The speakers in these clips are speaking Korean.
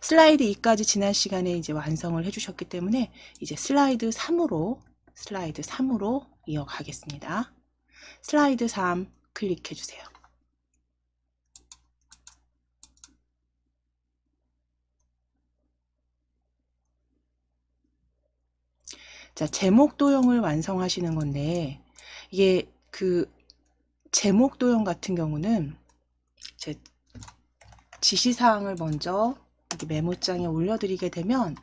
슬라이드 2까지 지난 시간에 이제 완성을 해주셨기 때문에 이제 슬라이드 3으로 이어가겠습니다. 슬라이드 3 클릭해 주세요. 자, 제목 도형을 완성하시는 건데, 이게 그 제목 도형 같은 경우는 제 지시사항을 먼저 여기 메모장에 올려드리게 되면,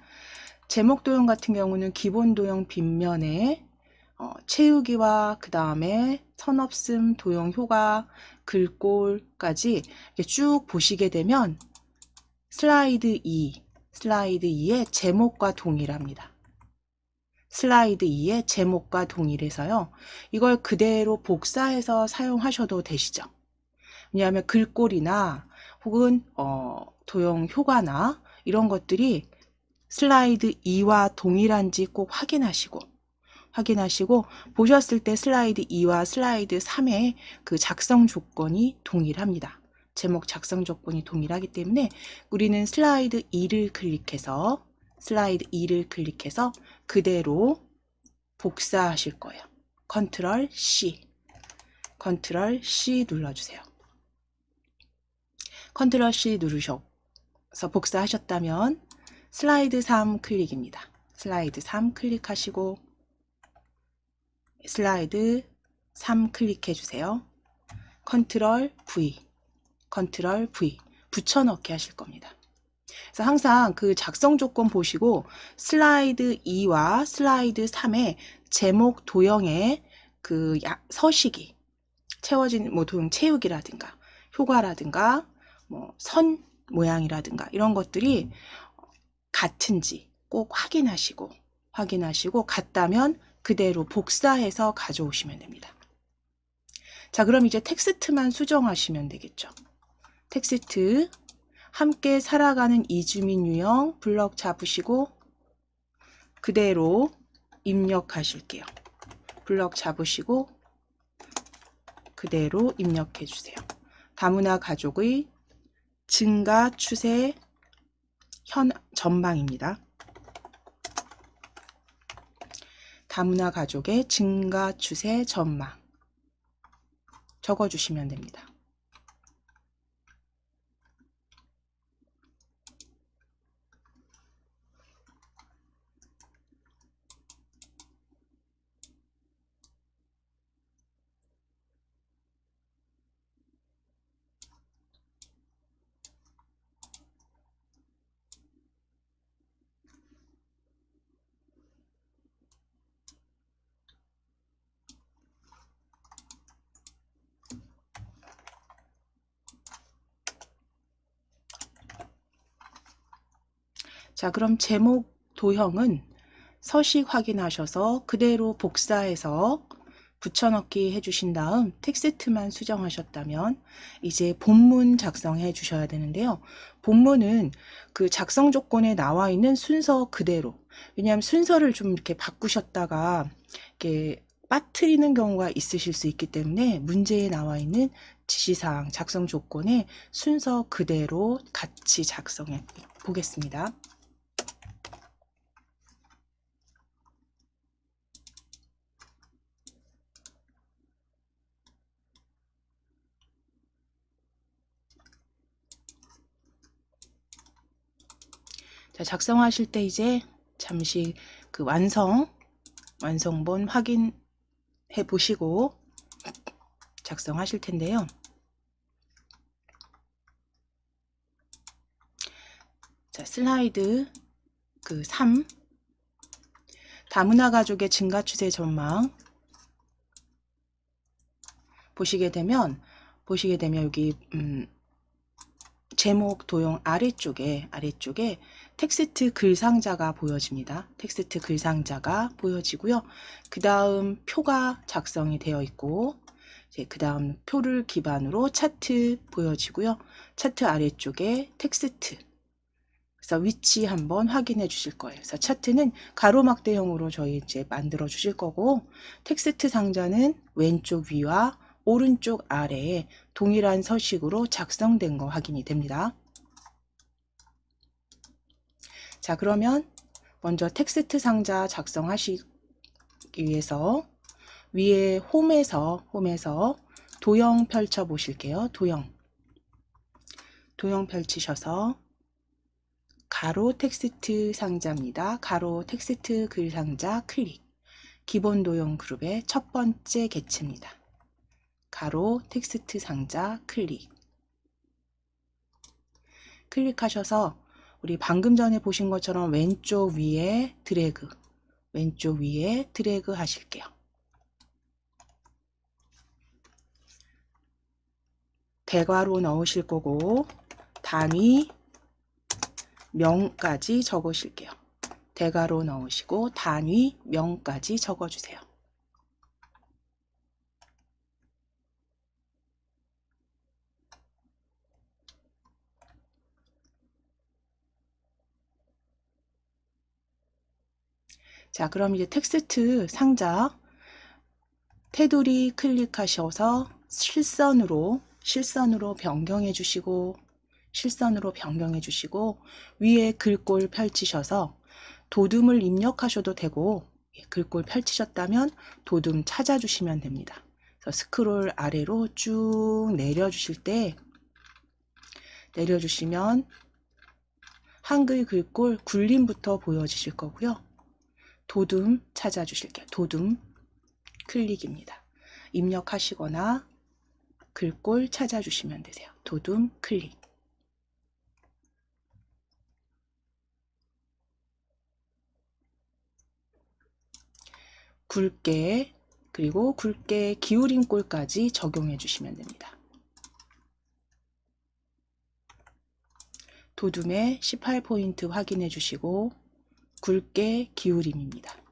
제목 도형 같은 경우는 기본 도형 빗면에 채우기와 그 다음에 선없음, 도형 효과, 글꼴까지 쭉 보시게 되면 슬라이드 2의 제목과 동일합니다. 슬라이드 2의 제목과 동일해서요. 이걸 그대로 복사해서 사용하셔도 되시죠. 왜냐하면 글꼴이나 혹은 도형 효과나 이런 것들이 슬라이드 2와 동일한지 꼭 확인하시고 보셨을 때 슬라이드 2와 슬라이드 3의 그 작성 조건이 동일합니다. 제목 작성 조건이 동일하기 때문에 우리는 슬라이드 2를 클릭해서 그대로 복사하실 거예요. 컨트롤 C 눌러주세요. 컨트롤 C 누르셔서 복사하셨다면 슬라이드 3 클릭입니다. 슬라이드 3 클릭하시고 슬라이드 3 클릭해 주세요. 컨트롤 V 붙여넣기 하실 겁니다. 그래서 항상 그 작성 조건 보시고 슬라이드 2와 슬라이드 3의 제목 도형의 그 서식이 채워진 뭐 도형 채우기라든가 효과라든가 뭐 선 모양이라든가 이런 것들이 같은지 꼭 확인하시고 같다면 그대로 복사해서 가져오시면 됩니다. 자, 그럼 이제 텍스트만 수정하시면 되겠죠. 텍스트 함께 살아가는 이주민 유형 블럭 잡으시고 그대로 입력하실게요. 블럭 잡으시고 그대로 입력해 주세요. 다문화 가족의 증가 추세 전망입니다. 다문화 가족의 증가 추세 전망 적어주시면 됩니다. 자, 그럼 제목 도형은 서식 확인하셔서 그대로 복사해서 붙여넣기 해주신 다음 텍스트만 수정하셨다면 이제 본문 작성해 주셔야 되는데요. 본문은 그 작성 조건에 나와 있는 순서 그대로, 왜냐하면 순서를 좀 이렇게 바꾸셨다가 이렇게 빠뜨리는 경우가 있으실 수 있기 때문에 문제에 나와 있는 지시사항 작성 조건에 순서 그대로 같이 작성해 보겠습니다. 자, 작성하실 때 이제 잠시 그 완성본 확인해 보시고 작성하실 텐데요. 자, 슬라이드 그 3 다문화 가족의 증가 추세 전망 보시게 되면 여기 제목 도형 아래쪽에 텍스트 글상자가 보여집니다. 텍스트 글상자가 보여지고요. 그 다음 표가 작성이 되어 있고 그 다음 표를 기반으로 차트 보여지고요. 차트 아래쪽에 텍스트, 그래서 위치 한번 확인해 주실 거예요. 그래서 차트는 가로막대형으로 저희 이제 만들어 주실 거고, 텍스트 상자는 왼쪽 위와 오른쪽 아래에 동일한 서식으로 작성된 거 확인이 됩니다. 자, 그러면 먼저 텍스트 상자 작성하시기 위해서 위에 홈에서 도형 펼쳐 보실게요. 도형 펼치셔서 가로 텍스트 상자입니다. 가로 텍스트 글 상자 클릭. 기본 도형 그룹의 첫 번째 개체입니다. 가로 텍스트 상자 클릭. 클릭하셔서 우리 방금 전에 보신 것처럼 왼쪽 위에 드래그 하실게요. 대괄호 넣으실 거고 단위 명까지 적으실게요. 대괄호 넣으시고 단위 명까지 적어주세요. 자, 그럼 이제 텍스트 상자 테두리 클릭하셔서 실선으로 변경해 주시고 위에 글꼴 펼치셔서 도둠을 입력하셔도 되고 글꼴 펼치셨다면 도둠 찾아주시면 됩니다. 그래서 스크롤 아래로 쭉 내려주시면 한글 글꼴 굴림부터 보여주실 거고요. 도둠 찾아주실게요. 도둠 클릭입니다. 입력하시거나 글꼴 찾아주시면 되세요. 도둠 클릭. 굵게 그리고 굵게 기울임 꼴까지 적용해 주시면 됩니다. 도둠의 18포인트 확인해 주시고 굵게 기울임입니다.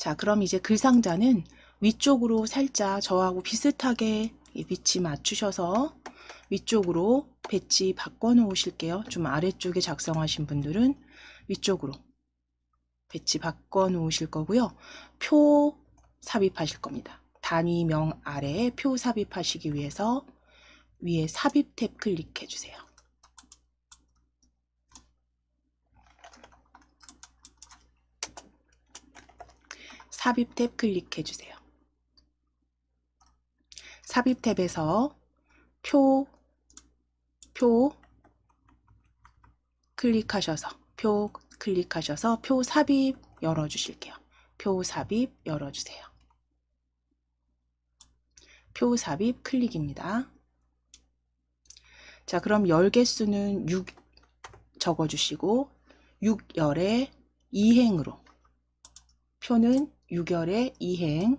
자, 그럼 이제 글 상자는 위쪽으로 살짝 저하고 비슷하게 위치 맞추셔서 위쪽으로 배치 바꿔 놓으실게요. 좀 아래쪽에 작성하신 분들은 위쪽으로 배치 바꿔 놓으실 거고요. 표 삽입하실 겁니다. 단위명 아래에 표 삽입하시기 위해서 위에 삽입 탭 클릭해 주세요. 삽입 탭 클릭해 주세요. 삽입 탭에서 표 클릭하셔서 표 삽입 열어 주실게요. 표 삽입 열어 주세요. 표 삽입 클릭입니다. 자, 그럼 열 개수는 6 적어 주시고 6열의 2행으로 표는 6열의 2행,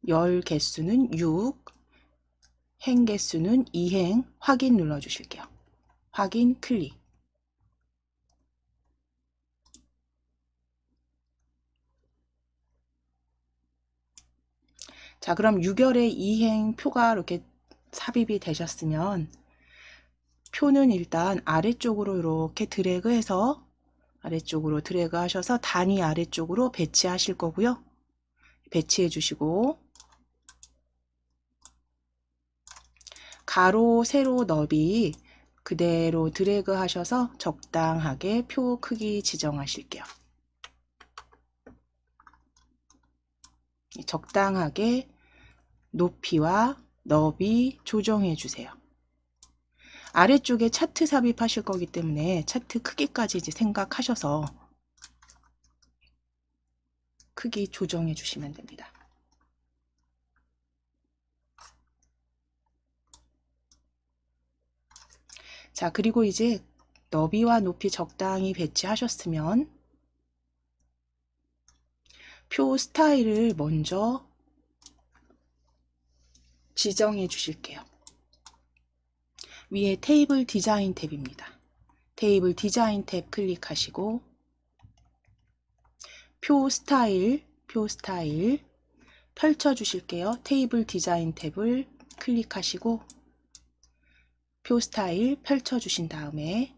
열 개수는 6, 행 개수는 2행 확인 눌러 주실게요. 확인 클릭. 자, 그럼 6열의 2행 표가 이렇게 삽입이 되셨으면 표는 일단 아래쪽으로 이렇게 드래그해서 아래쪽으로 드래그 하셔서 단위 아래쪽으로 배치하실 거고요. 배치해 주시고 가로 세로 너비 그대로 드래그 하셔서 적당하게 표 크기 지정하실게요. 적당하게 높이와 너비 조정해 주세요. 아래쪽에 차트 삽입하실 거기 때문에 차트 크기까지 이제 생각하셔서 크기 조정해 주시면 됩니다. 자, 그리고 이제 너비와 높이 적당히 배치하셨으면 표 스타일을 먼저 지정해 주실게요. 위에 테이블 디자인 탭입니다. 테이블 디자인 탭 클릭하시고 표 스타일 펼쳐 주실게요. 테이블 디자인 탭을 클릭하시고 표 스타일 펼쳐 주신 다음에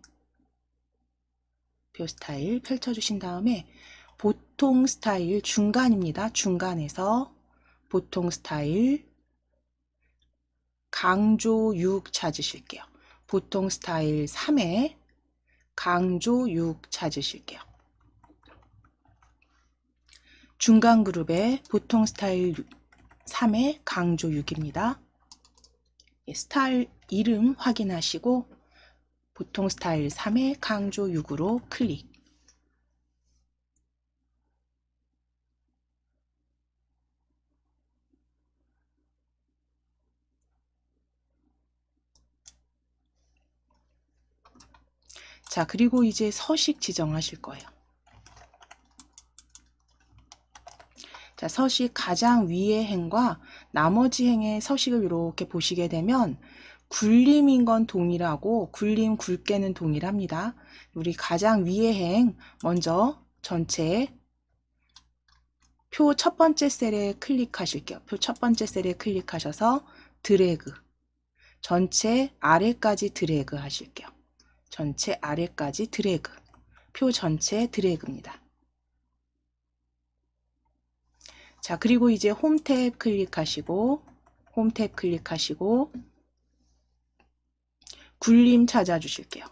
보통 스타일 중간입니다. 중간에서 보통 스타일 강조 6 찾으실게요. 보통 스타일 3에 강조 6 찾으실게요. 중간 그룹에 보통 스타일 3에 강조 6입니다. 스타일 이름 확인하시고 보통 스타일 3에 강조 6으로 클릭. 자, 그리고 이제 서식 지정하실 거예요. 자, 서식 가장 위의 행과 나머지 행의 서식을 이렇게 보시게 되면 굴림인 건 동일하고 굴림 굵게는 동일합니다. 우리 가장 위의 행 먼저 전체 표 첫 번째 셀에 클릭하실게요. 표 첫 번째 셀에 클릭하셔서 드래그, 전체 아래까지 드래그 하실게요. 전체 아래까지 드래그, 표 전체 드래그입니다. 자, 그리고 이제 홈 탭 클릭하시고 굴림 찾아주실게요.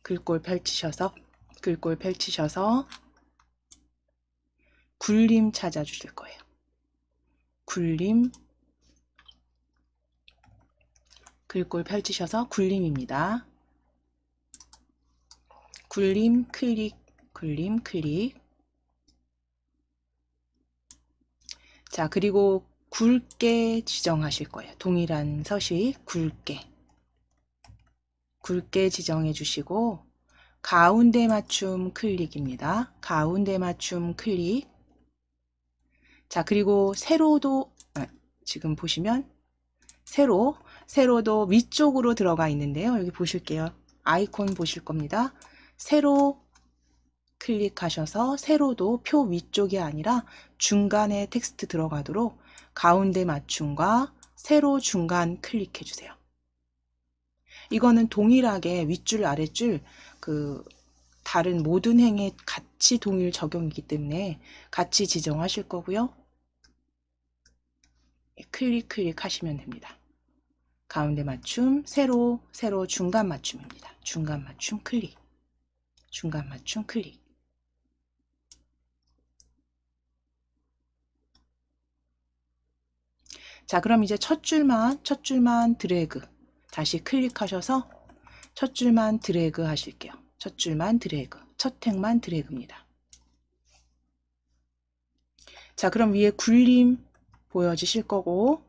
글꼴 펼치셔서 굴림 찾아주실 거예요. 굴림, 글꼴 펼치셔서 굴림입니다. 굴림 클릭, 자, 그리고 굵게 지정하실 거예요. 동일한 서식 굵게 지정해 주시고 가운데 맞춤 클릭입니다. 가운데 맞춤 클릭. 자, 그리고 세로도 지금 보시면 세로도 위쪽으로 들어가 있는데요. 여기 보실게요. 아이콘 보실 겁니다. 세로 클릭하셔서 세로도 표 위쪽이 아니라 중간에 텍스트 들어가도록 가운데 맞춤과 세로 중간 클릭해 주세요. 이거는 동일하게 윗줄 아랫줄 다른 모든 행에 같이 동일 적용이기 때문에 같이 지정하실 거고요. 클릭 하시면 됩니다. 가운데 맞춤, 세로 중간 맞춤입니다. 중간 맞춤 클릭. 자, 그럼 이제 첫 줄만 드래그. 다시 클릭하셔서 첫 줄만 드래그 하실게요. 첫 줄만 드래그. 첫 행만 드래그입니다. 자, 그럼 위에 굴림 보여지실 거고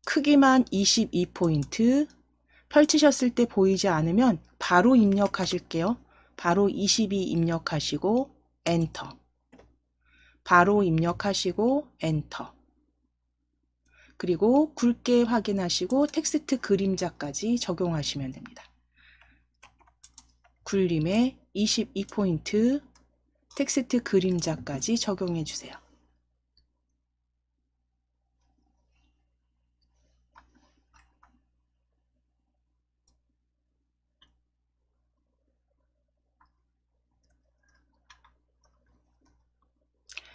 크기만 22포인트 펼치셨을 때 보이지 않으면 바로 입력하실게요. 바로 22 입력하시고 엔터. 바로 입력하시고 엔터. 그리고 굵게 확인하시고 텍스트 그림자까지 적용하시면 됩니다. 굴림에 22포인트 텍스트 그림자까지 적용해 주세요.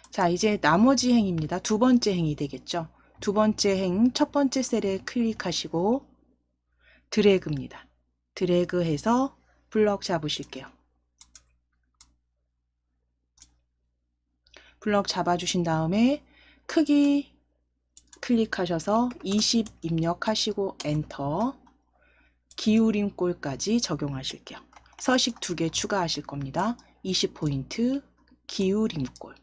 자, 이제 나머지 행입니다. 두 번째 행이 되겠죠. 두 번째 행 첫 번째 셀에 클릭하시고 드래그입니다. 드래그해서 블럭 잡으실게요. 블럭 잡아주신 다음에 크기 클릭하셔서 20 입력하시고 엔터. 기울임 꼴까지 적용하실게요. 서식 2개 추가하실 겁니다. 20포인트 기울임 꼴.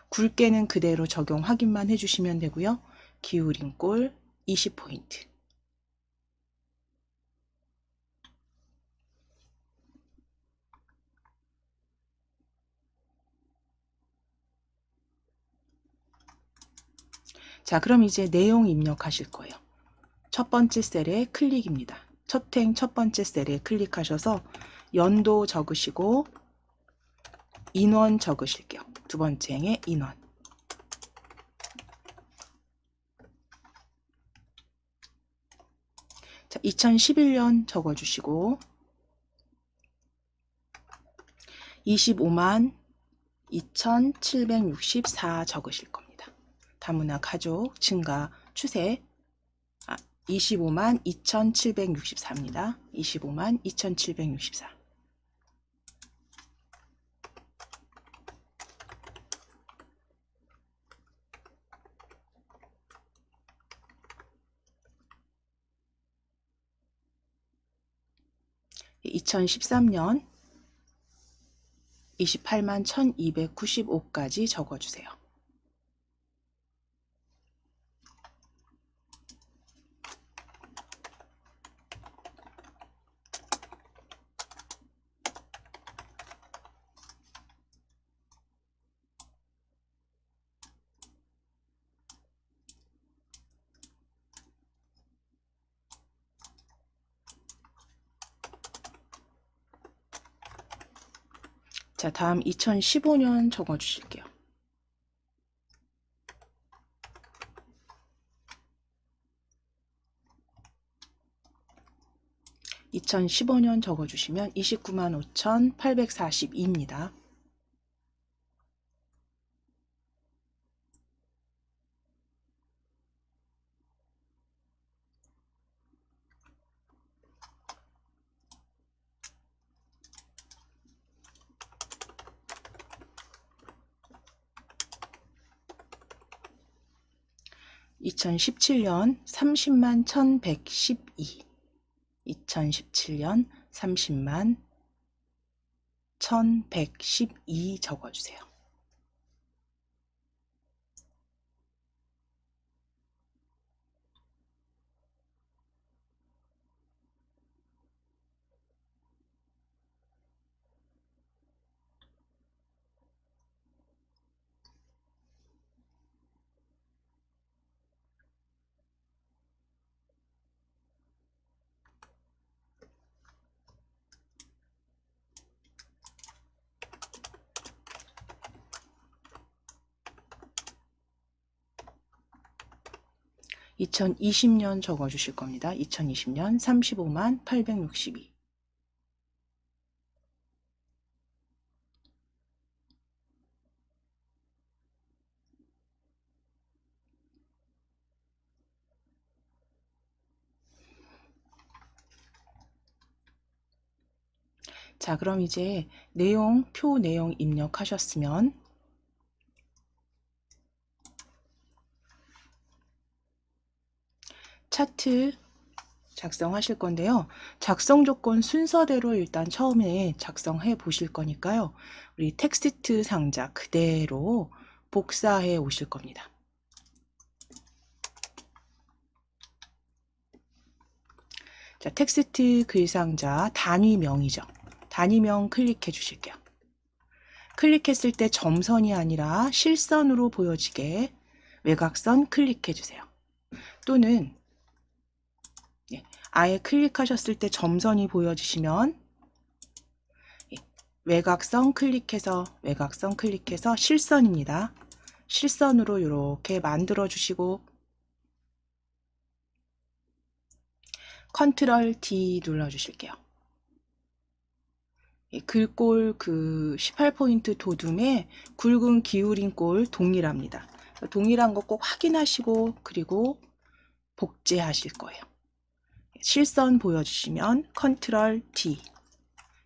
굵게는 그대로 적용 확인만 해주시면 되고요. 기울임 꼴 20포인트. 자, 그럼 이제 내용 입력하실 거예요. 첫 번째 셀에 클릭입니다. 첫 행 첫 번째 셀에 클릭하셔서 연도 적으시고 인원 적으실게요. 두 번째 행의 인원. 2011년 적어주시고 25만 2,764 적으실 겁니다. 다문화 가족 증가 추세 25만 2,764입니다. 25만 2,764. (2013년) 28만 1,295까지 적어주세요. 자, 다음 2015년 적어주실게요. (2015년) 적어주시면 29만 5,842입니다. (2017년) 30만 1,112. 2017년 30만 1,112 적어주세요. (2020년) 적어주실 겁니다. 2020년 35만 862. 자, 그럼 이제 표 내용 입력하셨으면 차트 작성하실 건데요. 작성 조건 순서대로 일단 처음에 작성해 보실 거니까요. 우리 텍스트 상자 그대로 복사해 오실 겁니다. 자, 텍스트 글상자 단위명이죠. 단위명 클릭해 주실게요. 클릭했을 때 점선이 아니라 실선으로 보여지게 외곽선 클릭해 주세요. 또는 아예 클릭하셨을 때 점선이 보여지시면 외곽선 클릭해서 실선입니다. 실선으로 이렇게 만들어 주시고 컨트롤 D 눌러 주실게요. 글꼴 그 18포인트 도둠에 굵은 기울인 꼴 동일합니다. 동일한 거 꼭 확인하시고 그리고 복제하실 거예요. 실선 보여주시면 컨트롤 D,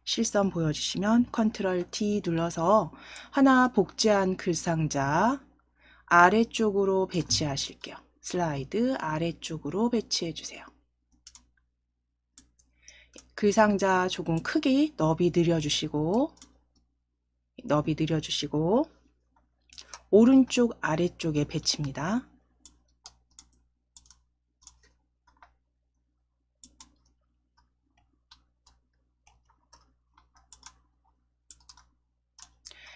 실선 보여주시면 컨트롤 D 눌러서 하나 복제한 글상자 아래쪽으로 배치하실게요. 슬라이드 아래쪽으로 배치해 주세요. 글상자 조금 크기 너비 늘려주시고 오른쪽 아래쪽에 배치입니다.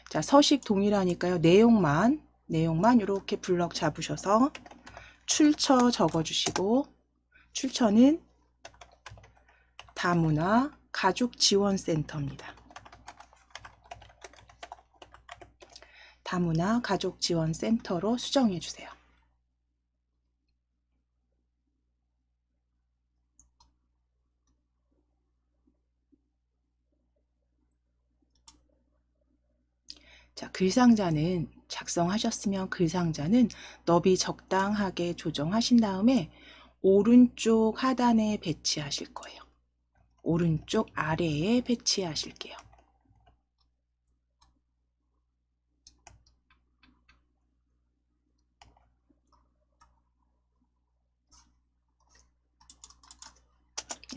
자, 서식 동일하니까요. 내용만 이렇게 블럭 잡으셔서 출처 적어주시고, 출처는 다문화 가족지원센터입니다. 다문화 가족지원센터로 수정해 주세요. 자, 글상자는 작성하셨으면 글상자는 너비 적당하게 조정하신 다음에 오른쪽 하단에 배치하실 거예요. 오른쪽 아래에 배치하실게요.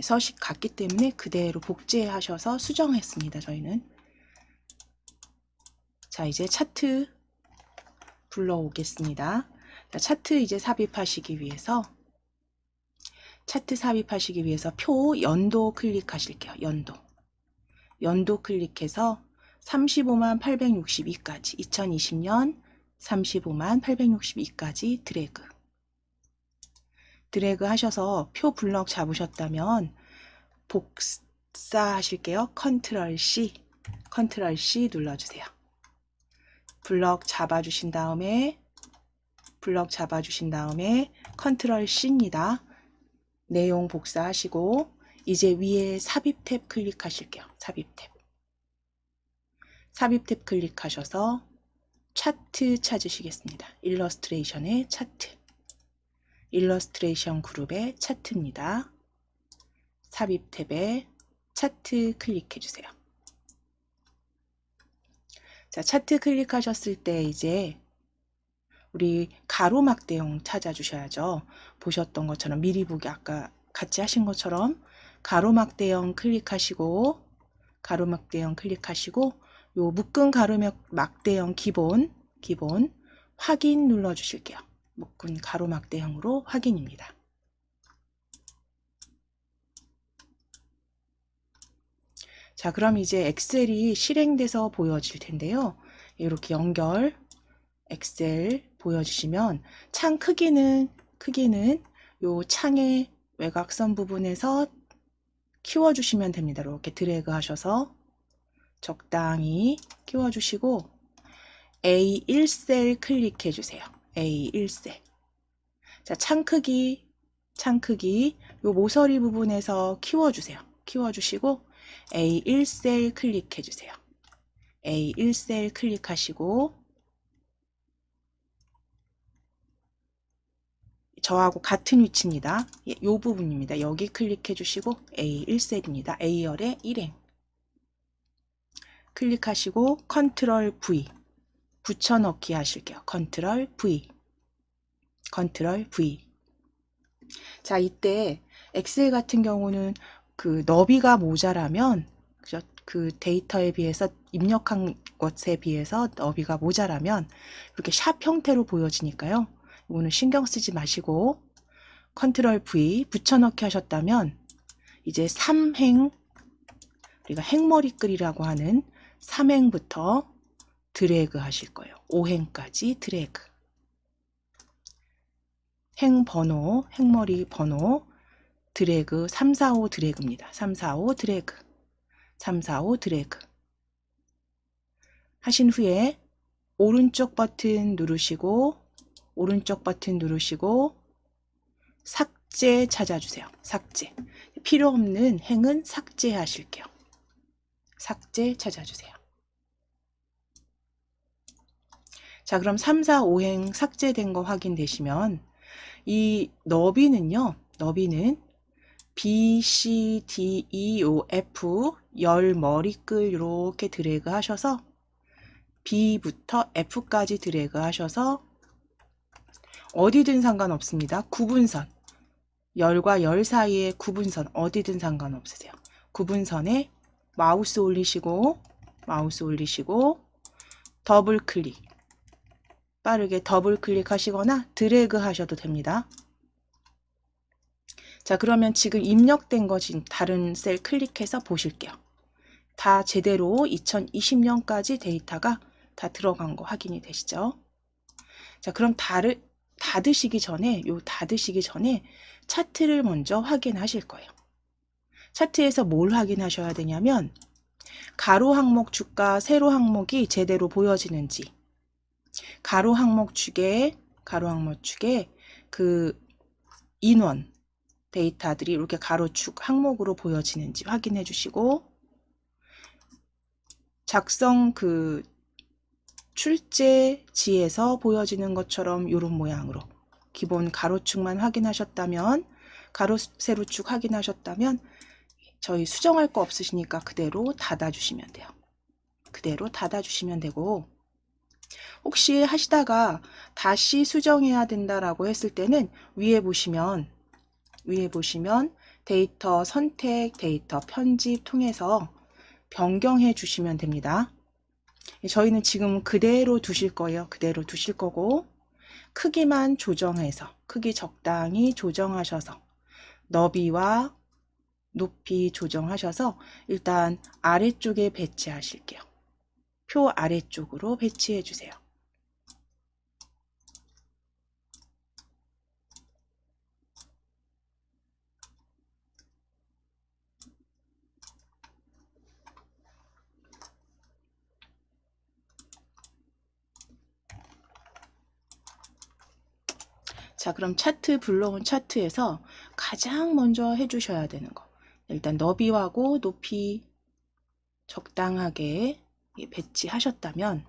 서식 같기 때문에 그대로 복제하셔서 수정했습니다. 저희는. 자, 이제 차트 불러오겠습니다. 자, 차트 이제 삽입하시기 위해서 표 연도 클릭하실게요. 연도 클릭해서 35만 862까지 2020년 35만 862까지 드래그 하셔서 표 블럭 잡으셨다면 복사하실게요. 컨트롤 C 눌러주세요. 블럭 잡아주신 다음에 컨트롤 C입니다. 내용 복사하시고 이제 위에 삽입 탭 클릭하실게요. 삽입 탭 클릭하셔서 차트 찾으시겠습니다. 일러스트레이션의 차트. 일러스트레이션 그룹의 차트입니다. 삽입 탭에 차트 클릭해 주세요. 자, 차트 클릭하셨을 때 이제 우리 가로막대형 찾아주셔야죠. 보셨던 것처럼 미리 보기 아까 같이 하신 것처럼 가로막대형 클릭하시고 요 묶은 가로막대형 기본 확인 눌러주실게요. 묶은 가로막대형으로 확인입니다. 자, 그럼 이제 엑셀이 실행돼서 보여질 텐데요. 이렇게 연결 엑셀 보여주시면 창 크기는 요 창의 외곽선 부분에서 키워주시면 됩니다. 이렇게 드래그 하셔서 적당히 키워주시고 A1셀 클릭해 주세요. A1셀. 자, 창 크기 요 모서리 부분에서 키워주세요. 키워주시고 A1셀 클릭해 주세요. A1셀 클릭하시고 저하고 같은 위치입니다. 이 부분입니다. 여기 클릭해 주시고 A1셀입니다. A열의 1행 클릭하시고 컨트롤 V 붙여넣기 하실게요. 컨트롤 V. 자, 이때 엑셀 같은 경우는 그 너비가 모자라면 그 데이터에 비해서 입력한 것에 비해서 너비가 모자라면 이렇게 샵 형태로 보여지니까요. 이거는 신경 쓰지 마시고 컨트롤 V 붙여넣기 하셨다면 이제 3행 우리가 행머리글이라고 하는 3행부터 드래그 하실 거예요. 5행까지 드래그. 행머리 번호 드래그 345 드래그입니다. 345 드래그 하신 후에 오른쪽 버튼 누르시고 삭제 찾아주세요. 삭제. 필요 없는 행은 삭제하실게요. 삭제 찾아주세요. 자, 그럼 3, 4, 5행 삭제된 거 확인되시면 이 너비는 B, C, D, E, O, F 열 머리글 이렇게 드래그 하셔서 B부터 F까지 드래그 하셔서 어디든 상관없습니다. 구분선 열과 열 사이의 구분선 어디든 상관없으세요. 구분선에 마우스 올리시고 더블 클릭 빠르게 더블 클릭하시거나 드래그 하셔도 됩니다. 자, 그러면 지금 입력된 거 지금 다른 셀 클릭해서 보실게요. 다 제대로 2020년까지 데이터가 다 들어간 거 확인이 되시죠? 자, 그럼 닫으시기 전에 차트를 먼저 확인하실 거예요. 차트에서 뭘 확인하셔야 되냐면 가로 항목 축과 세로 항목이 제대로 보여지는지 가로 항목 축에 그 인원 데이터들이 이렇게 가로축 항목으로 보여지는지 확인해 주시고 작성 그 출제지에서 보여지는 것처럼 이런 모양으로 기본 가로축만 확인하셨다면, 가로 세로축 확인하셨다면 저희 수정할 거 없으시니까 그대로 닫아주시면 돼요. 그대로 닫아주시면 되고, 혹시 하시다가 다시 수정해야 된다라고 했을 때는 위에 보시면 데이터 선택, 데이터 편집 통해서 변경해 주시면 됩니다. 저희는 지금 그대로 두실 거예요. 그대로 두실 거고, 크기만 조정해서, 크기 적당히 조정하셔서, 너비와 높이 조정하셔서 일단 아래쪽에 배치하실게요. 표 아래쪽으로 배치해 주세요. 자, 그럼 차트, 불러온 차트에서 가장 먼저 해주셔야 되는 거. 일단 너비하고 높이 적당하게 배치하셨다면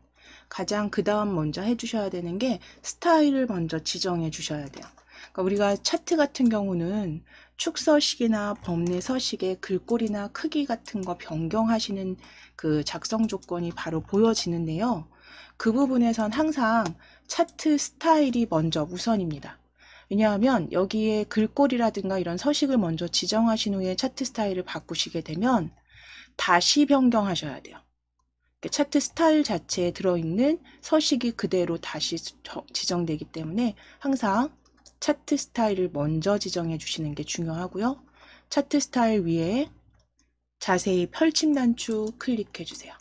가장 그 다음 먼저 해주셔야 되는 게 스타일을 먼저 지정해 주셔야 돼요. 그러니까 우리가 차트 같은 경우는 축서식이나 범례 서식의 글꼴이나 크기 같은 거 변경하시는 그 작성 조건이 바로 보여지는데요. 그 부분에선 항상 차트 스타일이 먼저 우선입니다. 왜냐하면 여기에 글꼴이라든가 이런 서식을 먼저 지정하신 후에 차트 스타일을 바꾸시게 되면 다시 변경하셔야 돼요. 차트 스타일 자체에 들어있는 서식이 그대로 다시 지정되기 때문에 항상 차트 스타일을 먼저 지정해 주시는 게 중요하고요. 차트 스타일 위에 자세히 펼침 단축 클릭해 주세요.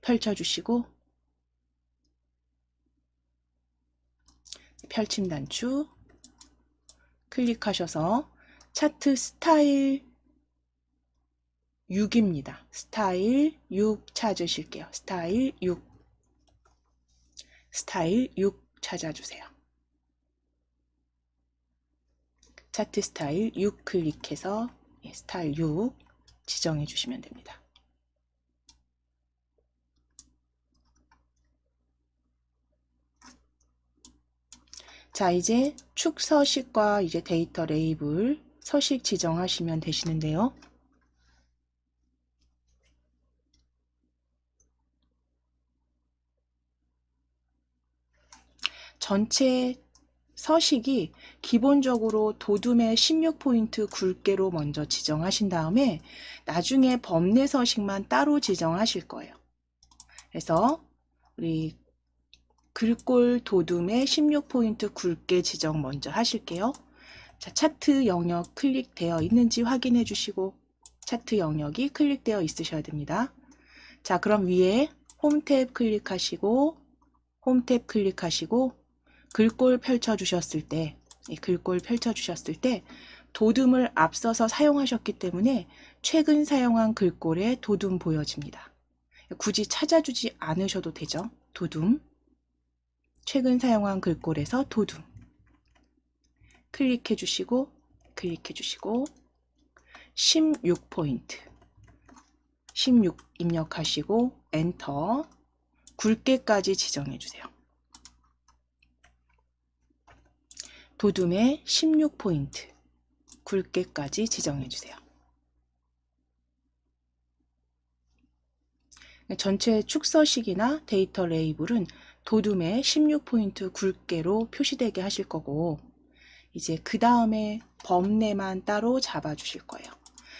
펼쳐주시고 펼침 단축 클릭하셔서 차트 스타일 6입니다. 스타일 6 찾으실게요. 스타일 6. 스타일 6 찾아주세요. 차트 스타일 6 클릭해서 스타일 6 지정해 주시면 됩니다. 자, 이제 축 서식과 이제 데이터 레이블 서식 지정하시면 되시는데요. 전체 서식이 기본적으로 도둠의 16포인트 굵게로 먼저 지정하신 다음에 나중에 범례 서식만 따로 지정하실 거예요. 그래서 우리 글꼴 도둠의 16포인트 굵게 지정 먼저 하실게요. 자, 차트 영역 클릭되어 있는지 확인해 주시고 차트 영역이 클릭되어 있으셔야 됩니다. 자, 그럼 위에 홈 탭 클릭하시고 글꼴 펼쳐주셨을 때, 글꼴 펼쳐주셨을 때 도둠을 앞서서 사용하셨기 때문에 최근 사용한 글꼴에 도둠 보여집니다. 굳이 찾아주지 않으셔도 되죠. 도둠, 최근 사용한 글꼴에서 도둠 클릭해 주시고 16포인트 16 입력하시고 엔터, 굵게까지 지정해 주세요. 도둠의 16포인트 굵게까지 지정해 주세요. 전체 축서식이나 데이터 레이블은 도둠의 16포인트 굵게로 표시되게 하실 거고, 이제 그 다음에 범례만 따로 잡아 주실 거예요.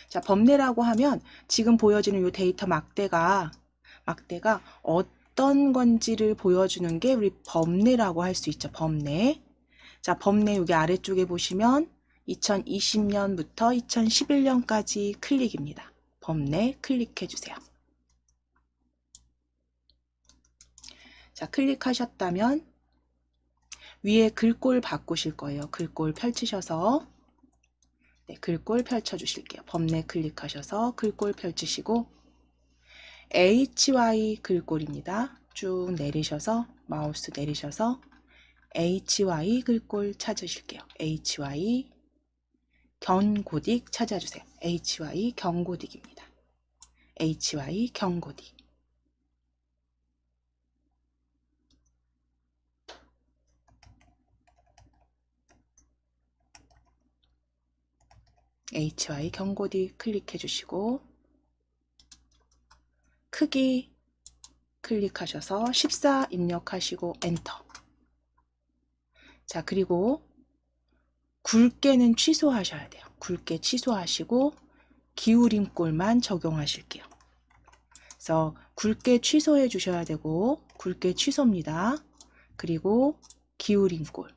자, 범례라고 하면 지금 보여지는 이 데이터 막대가 어떤 건지를 보여주는 게 우리 범례라고 할 수 있죠. 범례. 자, 범례 여기 아래쪽에 보시면 2020년부터 2011년까지 클릭입니다. 범례 클릭해 주세요. 자, 클릭하셨다면 위에 글꼴 바꾸실 거예요. 글꼴 펼치셔서 글꼴 펼쳐 주실게요. 범례 클릭하셔서 글꼴 펼치시고 HY 글꼴입니다. 쭉 내리셔서 마우스 내리셔서 HY 글꼴 찾으실게요. HY 견고딕 찾아주세요. HY 견고딕입니다. HY 견고딕. HY 경고딕 클릭해 주시고 크기 클릭하셔서 14 입력하시고 엔터. 자, 그리고 굵게는 취소하셔야 돼요. 굵게 취소하시고 기울임꼴만 적용하실게요. 그래서 굵게 취소해 주셔야 되고 굵게 취소입니다. 그리고 기울임꼴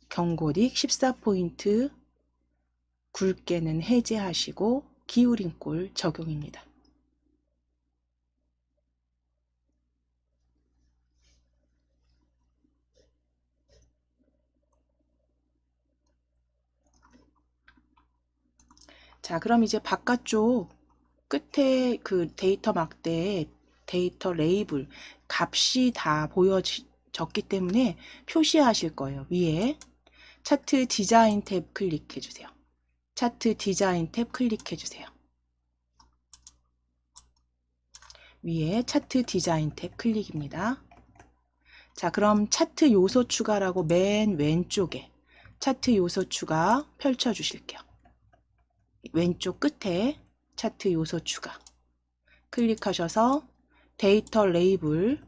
경고딕 14포인트 굵게는 해제하시고 기울임꼴 적용입니다. 자, 그럼 이제 바깥쪽 끝에 그 데이터 막대에 데이터 레이블 값이 다 보여졌기 때문에 표시하실 거예요. 위에 차트 디자인 탭 클릭해 주세요. 차트 디자인 탭 클릭해 주세요. 위에 차트 디자인 탭 클릭입니다. 자, 그럼 차트 요소 추가라고 맨 왼쪽에 차트 요소 추가 펼쳐 주실게요. 왼쪽 끝에 차트 요소 추가 클릭하셔서 데이터 레이블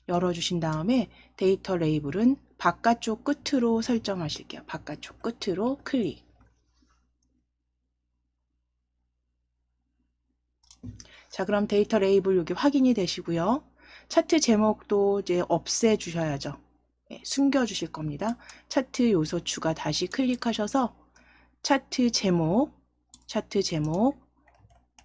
열어주신 다음에 데이터 레이블은 바깥쪽 끝으로 설정하실게요. 바깥쪽 끝으로 클릭. 자, 그럼 데이터 레이블 여기 확인이 되시고요. 차트 제목도 이제 없애 주셔야죠. 네, 숨겨 주실 겁니다. 차트 요소 추가 다시 클릭하셔서 차트 제목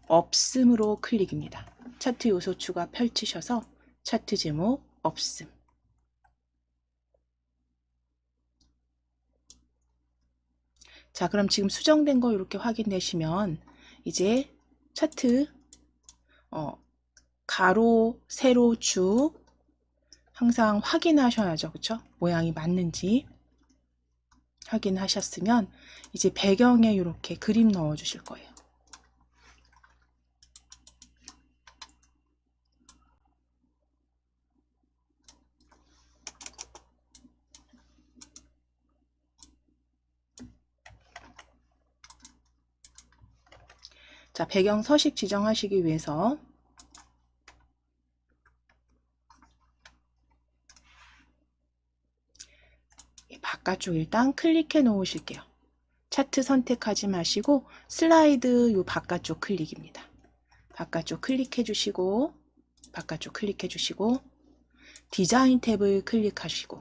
없음으로 클릭입니다. 차트 요소 추가 펼치셔서 차트 제목 없음. 자, 그럼 지금 수정된 거 이렇게 확인되시면 이제 차트 가로, 세로, 쭉 항상 확인하셔야죠. 그쵸? 모양이 맞는지 확인하셨으면 이제 배경에 이렇게 그림 넣어 주실 거예요. 자, 배경 서식 지정하시기 위해서 바깥쪽 일단 클릭해 놓으실게요. 차트 선택하지 마시고 슬라이드 요 바깥쪽 클릭입니다. 바깥쪽 클릭해 주시고 디자인 탭을 클릭하시고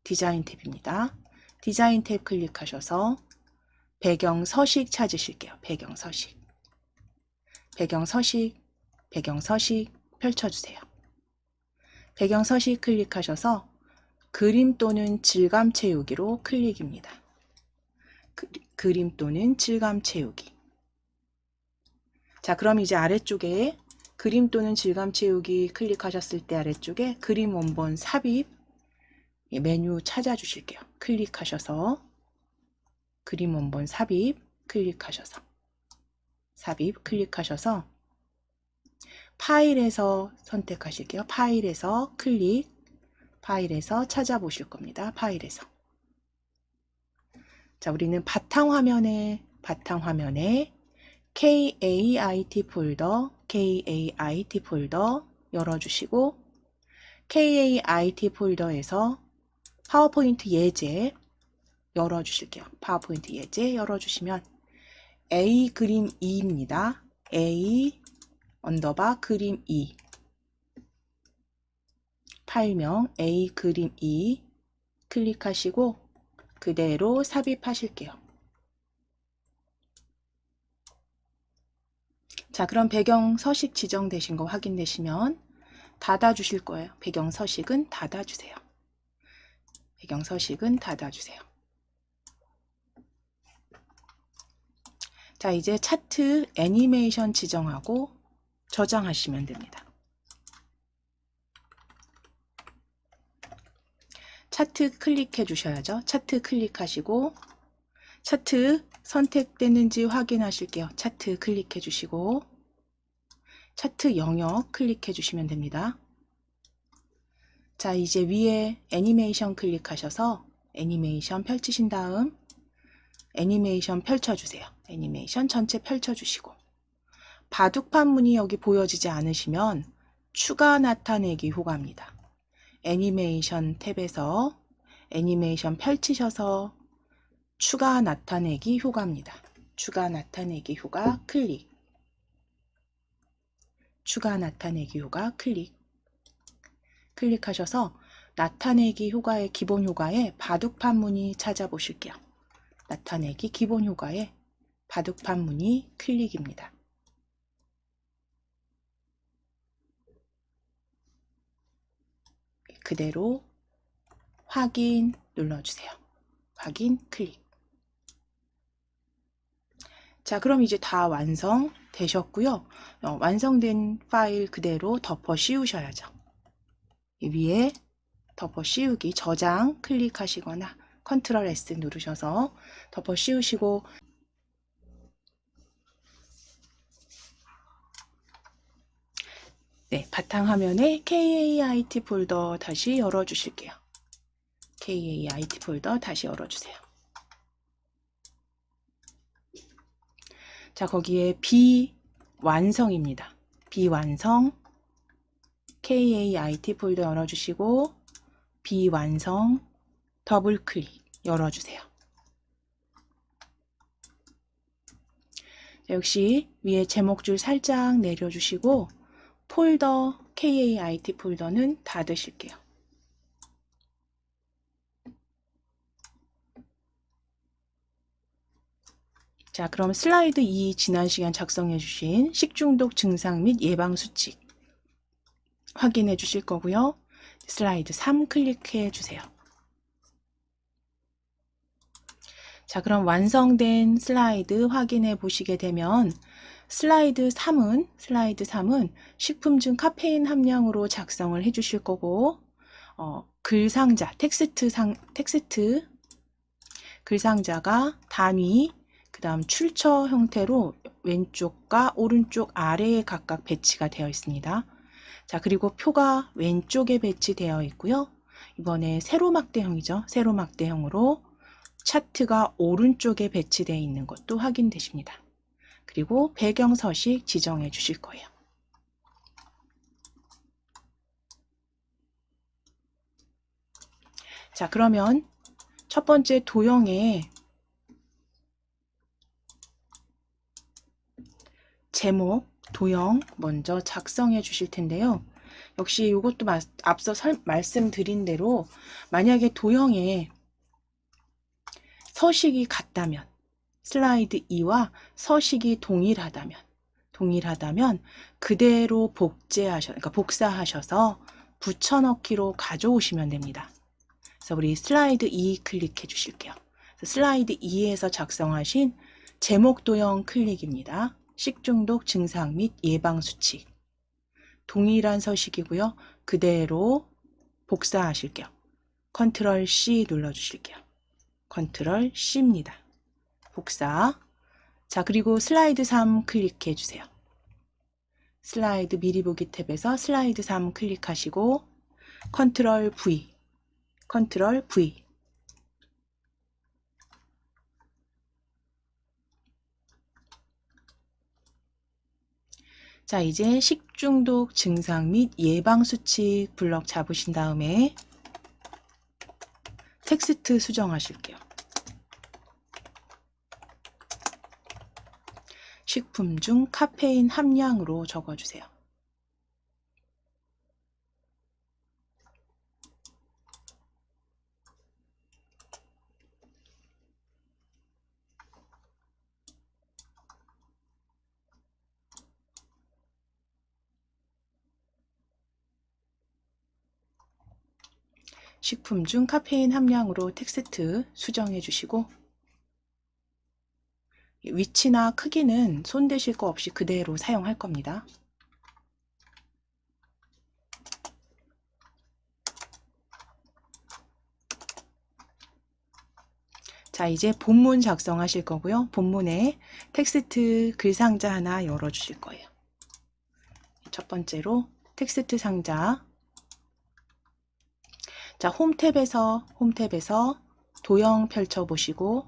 디자인 탭입니다. 디자인 탭 클릭하셔서 배경 서식 찾으실게요. 배경 서식 펼쳐주세요. 배경 서식 클릭하셔서 그림 또는 질감 채우기로 클릭입니다. 그림 또는 질감 채우기. 자, 그럼 이제 아래쪽에 그림 또는 질감 채우기 클릭하셨을 때 아래쪽에 그림 원본 삽입 메뉴 찾아주실게요. 클릭하셔서 그림 원본 삽입 클릭하셔서 파일에서 선택하실게요. 파일에서 파일에서 찾아보실 겁니다. 파일에서. 자, 우리는 바탕화면에 KAIT 폴더 열어주시고 KAIT 폴더에서 파워포인트 예제 열어주실게요. 파워포인트 예제 열어주시면 A 그림 2입니다. A 언더바 그림 2 파일명 A 그림 2 클릭하시고 그대로 삽입하실게요. 자, 그럼 배경 서식 지정되신 거 확인되시면 닫아 주실 거예요. 배경 서식은 닫아 주세요. 자, 이제 차트 애니메이션 지정하고 저장하시면 됩니다. 차트 클릭해 주셔야죠. 차트 클릭하시고 차트 선택됐는지 확인하실게요. 차트 클릭해 주시고 차트 영역 클릭해 주시면 됩니다. 자, 이제 위에 애니메이션 클릭하셔서 애니메이션 펼치신 다음 애니메이션 펼쳐주세요. 애니메이션 전체 펼쳐주시고, 바둑판 문이 여기 보여지지 않으시면 추가 나타내기 효과입니다. 애니메이션 탭에서 애니메이션 펼치셔서 추가 나타내기 효과입니다. 추가 나타내기 효과 클릭. 추가 나타내기 효과 클릭. 클릭하셔서 나타내기 효과의 기본 효과에 바둑판 무늬 찾아보실게요. 나타내기 기본 효과에 바둑판 무늬 클릭입니다. 그대로 확인 눌러주세요. 확인 클릭. 자, 그럼 이제 다 완성되셨고요. 완성된 파일 그대로 덮어 씌우셔야죠. 위에 덮어 씌우기 저장 클릭하시거나 컨트롤 S 누르셔서 덮어 씌우시고, 네, 바탕화면에 KAIT 폴더 다시 열어주실게요. KAIT 폴더 다시 열어주세요. 자, 거기에 비완성입니다. 비완성 KAIT 폴더 열어주시고, 비완성 더블 클릭 열어주세요. 자, 역시 위에 제목줄 살짝 내려주시고 폴더 KAIT 폴더는 닫으실게요. 자, 그럼 슬라이드 2 지난 시간 작성해 주신 식중독 증상 및 예방 수칙 확인해 주실 거고요. 슬라이드 3 클릭해 주세요. 자, 그럼 완성된 슬라이드 확인해 보시게 되면 슬라이드 3은 식품 중 카페인 함량으로 작성을 해 주실 거고, 글상자, 텍스트 글상자가 단위, 그 다음 출처 형태로 왼쪽과 오른쪽 아래에 각각 배치가 되어 있습니다. 자, 그리고 표가 왼쪽에 배치되어 있고요. 이번에 세로막대형이죠. 세로막대형으로 차트가 오른쪽에 배치되어 있는 것도 확인되십니다. 그리고 배경 서식 지정해 주실 거예요. 자, 그러면 첫 번째 도형에 제목, 도형 먼저 작성해 주실 텐데요. 역시 이것도 앞서 말씀드린 대로 만약에 도형에 서식이 같다면, 슬라이드 2와 서식이 동일하다면 그대로 복사하셔서 붙여넣기로 가져오시면 됩니다. 그래서 우리 슬라이드 2 클릭해 주실게요. 슬라이드 2에서 작성하신 제목 도형 클릭입니다. 식중독 증상 및 예방 수칙. 동일한 서식이고요. 그대로 복사하실게요. 컨트롤 C 눌러주실게요. 컨트롤 C입니다. 복사. 자, 그리고 슬라이드 3 클릭해 주세요. 슬라이드 미리 보기 탭에서 슬라이드 3 클릭하시고 컨트롤 V. 컨트롤 V. 자, 이제 식중독 증상 및 예방 수칙 블럭 잡으신 다음에 텍스트 수정하실게요. 식품 중 카페인 함량으로 적어주세요. 식품 중 카페인 함량으로 텍스트 수정해 주시고, 위치나 크기는 손대실 거 없이 그대로 사용할 겁니다. 자, 이제 본문 작성하실 거고요. 본문에 텍스트 글상자 하나 열어 주실 거예요. 첫 번째로 텍스트 상자. 자, 홈 탭에서 도형 펼쳐 보시고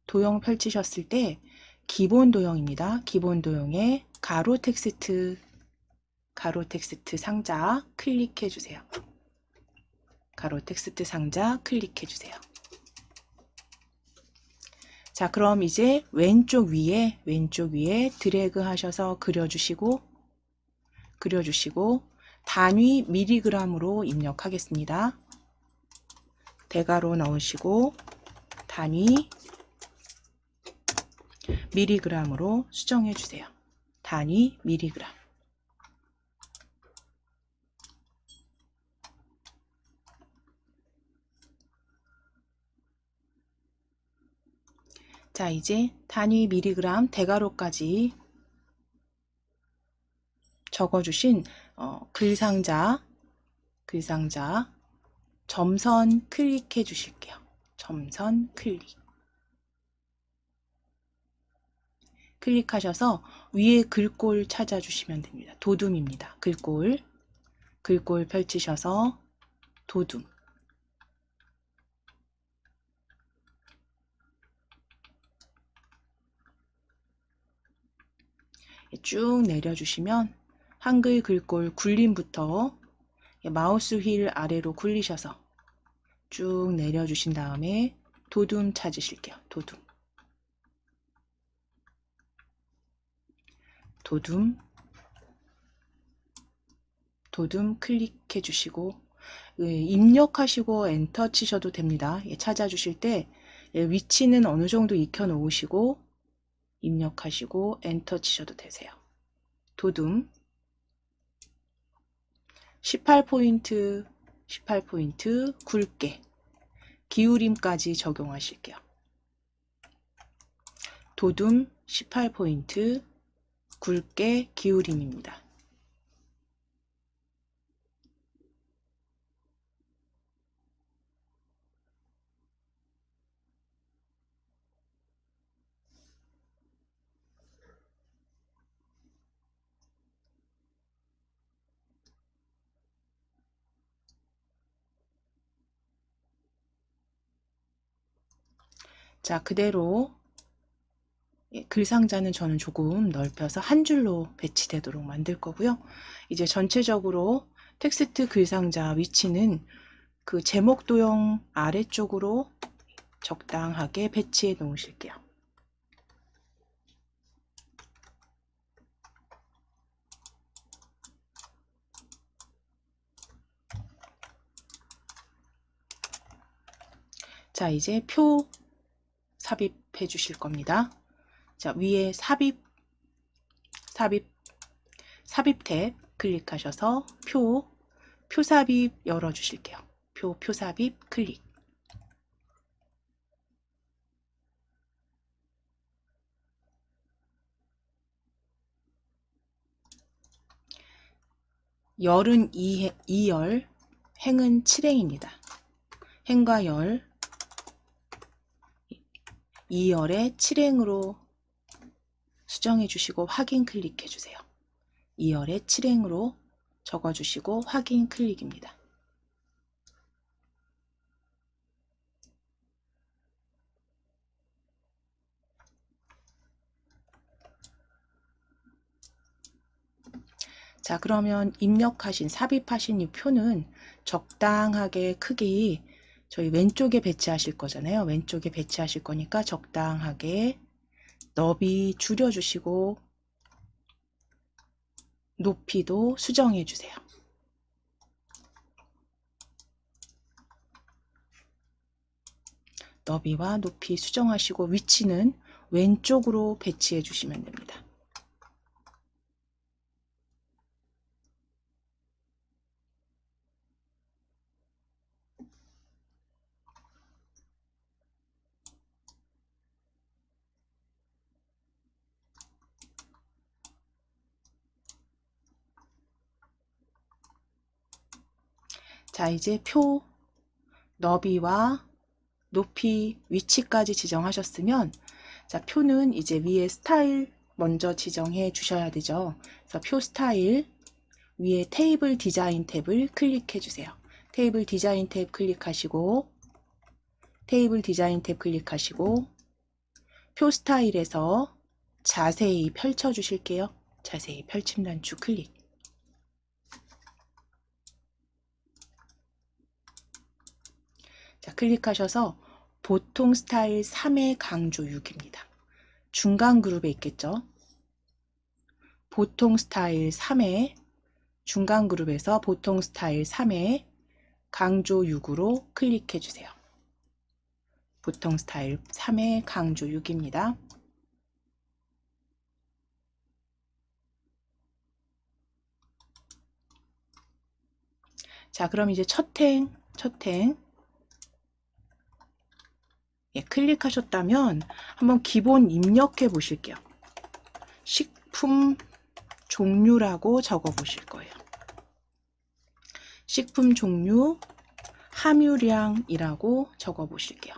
도형 펼치셨을 때 기본 도형입니다. 기본 도형에 가로 텍스트 상자 클릭해 주세요. 가로 텍스트 상자 클릭해 주세요. 자, 그럼 이제 왼쪽 위에 드래그 하셔서 그려주시고 단위 미리그램으로 입력하겠습니다. 대괄호 넣으시고 단위 미리그램으로 수정해 주세요. 단위 미리그램. 자, 이제 단위 미리그램 대괄호까지 적어주신 글상자 점선 클릭해 주실게요. 점선 클릭하셔서 위에 글꼴 찾아주시면 됩니다. 도둠입니다. 글꼴 펼치셔서 도둠. 쭉 내려주시면 한글 글꼴 굴림부터 마우스 휠 아래로 굴리셔서 쭉 내려주신 다음에 도둠 찾으실게요. 도둠 클릭해 주시고 입력하시고 엔터 치셔도 됩니다. 찾아주실 때 위치는 어느 정도 익혀 놓으시고 입력하시고 엔터 치셔도 되세요. 도둠 18포인트 굵게 기울임까지 적용하실게요. 도둠 18포인트 굵게 기울임입니다. 자, 그대로 글상자는 저는 조금 넓혀서 한 줄로 배치되도록 만들 거고요. 이제 전체적으로 텍스트 글상자 위치는 그 제목 도형 아래쪽으로 적당하게 배치해 놓으실게요. 자, 이제 표 삽입해 주실 겁니다. 자, 위에 삽입 탭 클릭하셔서 표 삽입 열어 주실게요. 표 삽입 클릭. 열은 2열, 행은 7행입니다. 행과 열 2열에 7행으로 수정해 주시고 확인 클릭해 주세요. 2열에 7행으로 적어 주시고 확인 클릭입니다. 자, 그러면 삽입하신 이 표는 적당하게 크기 저희 왼쪽에 배치하실 거잖아요. 왼쪽에 배치하실 거니까 적당하게 너비 줄여주시고 높이도 수정해 주세요. 너비와 높이 수정하시고 위치는 왼쪽으로 배치해 주시면 됩니다. 자, 이제 표 너비와 높이 위치까지 지정하셨으면 자, 표는 이제 위에 스타일 먼저 지정해 주셔야 되죠. 그래서 표 스타일 위에 테이블 디자인 탭을 클릭해 주세요. 테이블 디자인 탭 클릭하시고 표 스타일에서 자세히 펼쳐 주실게요. 자세히 펼침 단추 클릭. 자, 클릭하셔서 보통 스타일 3의 강조 6입니다. 중간 그룹에 있겠죠. 보통 스타일 3의 중간 그룹에서 보통 스타일 3의 강조 6으로 클릭해 주세요. 보통 스타일 3의 강조 6입니다. 자, 그럼 이제 첫 행 예, 클릭하셨다면 한번 기본 입력해 보실게요. 식품 종류라고 적어 보실 거예요. 식품 종류 함유량이라고 적어 보실게요.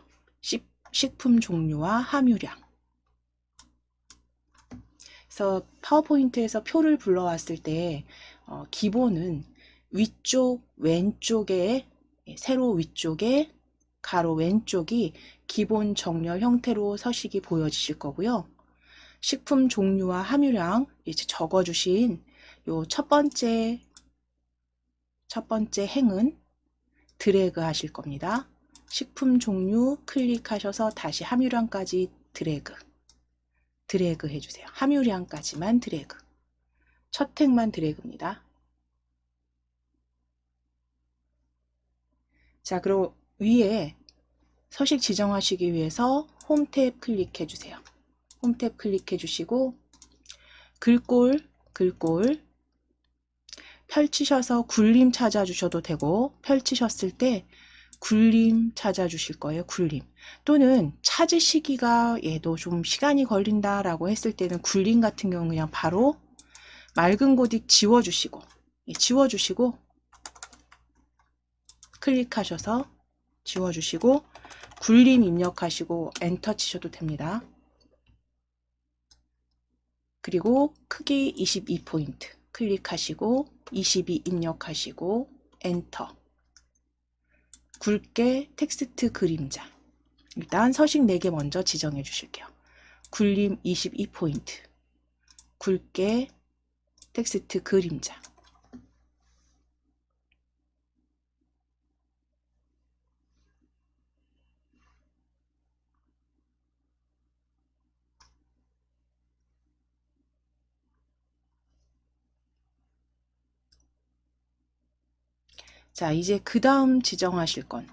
식품 종류와 함유량. 그래서 파워포인트에서 표를 불러왔을 때 기본은 위쪽 왼쪽에 세로 위쪽에 가로 왼쪽이 기본 정렬 형태로 서식이 보여지실 거고요. 식품 종류와 함유량 이제 적어주신 요 첫 번째 행은 드래그 하실 겁니다. 식품 종류 클릭하셔서 다시 함유량까지 드래그 해주세요. 함유량까지만 드래그. 첫 행만 드래그입니다. 자, 그리고 위에 서식 지정하시기 위해서 홈 탭 클릭해 주세요. 홈 탭 클릭해 주시고 글꼴 펼치셔서 굴림 찾아주셔도 되고 펼치셨을 때 굴림 찾아주실 거예요. 굴림. 또는 찾으시기가 얘도 좀 시간이 걸린다라고 했을 때는 굴림 같은 경우는 그냥 바로 맑은 고딕 지워주시고 클릭하셔서 지워주시고 굴림 입력하시고 엔터 치셔도 됩니다. 그리고 크기 22포인트 클릭하시고 22 입력하시고 엔터. 굵게 텍스트 그림자. 일단 서식 4개 먼저 지정해 주실게요. 굴림 22포인트 굵게 텍스트 그림자. 자, 이제 그 다음 지정하실 건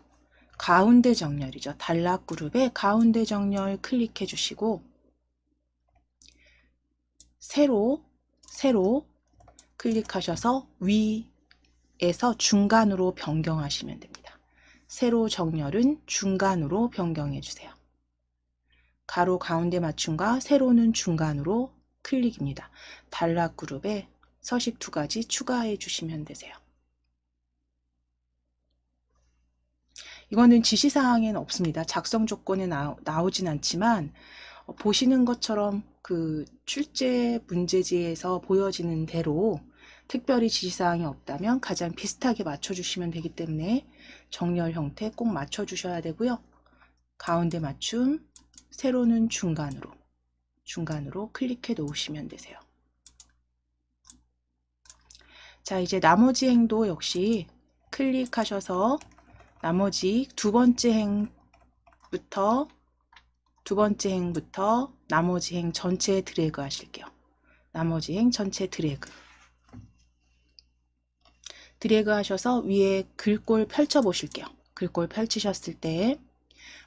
가운데 정렬이죠. 단락 그룹의 가운데 정렬 클릭해 주시고 세로 클릭하셔서 위에서 중간으로 변경하시면 됩니다. 세로 정렬은 중간으로 변경해 주세요. 가로 가운데 맞춤과 세로는 중간으로 클릭입니다. 단락 그룹에 서식 2가지 추가해 주시면 되세요. 이거는 지시사항에는 없습니다. 작성 조건에 나오진 않지만 보시는 것처럼 그 출제 문제지에서 보여지는 대로 특별히 지시사항이 없다면 가장 비슷하게 맞춰주시면 되기 때문에 정렬 형태 꼭 맞춰주셔야 되고요. 가운데 맞춤, 세로는 중간으로 클릭해 놓으시면 되세요. 자, 이제 나머지 행도 역시 클릭하셔서 나머지 두 번째 행부터 나머지 행 전체에 드래그 하실게요. 나머지 행 전체 드래그 하셔서 위에 글꼴 펼쳐 보실게요. 글꼴 펼치셨을 때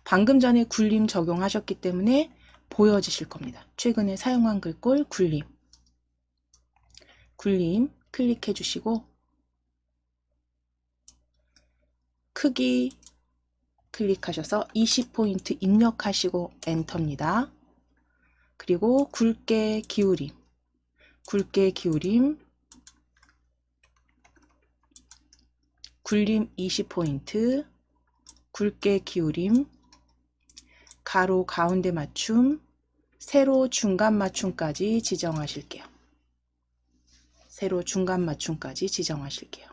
방금 전에 굴림 적용하셨기 때문에 보여지실 겁니다. 최근에 사용한 글꼴 굴림 클릭해 주시고 크기 클릭하셔서 20포인트 입력하시고 엔터입니다. 그리고 굵게 기울임 굴림 20포인트 굵게 기울임 가로 가운데 맞춤 세로 중간 맞춤까지 지정하실게요. 세로 중간 맞춤까지 지정하실게요.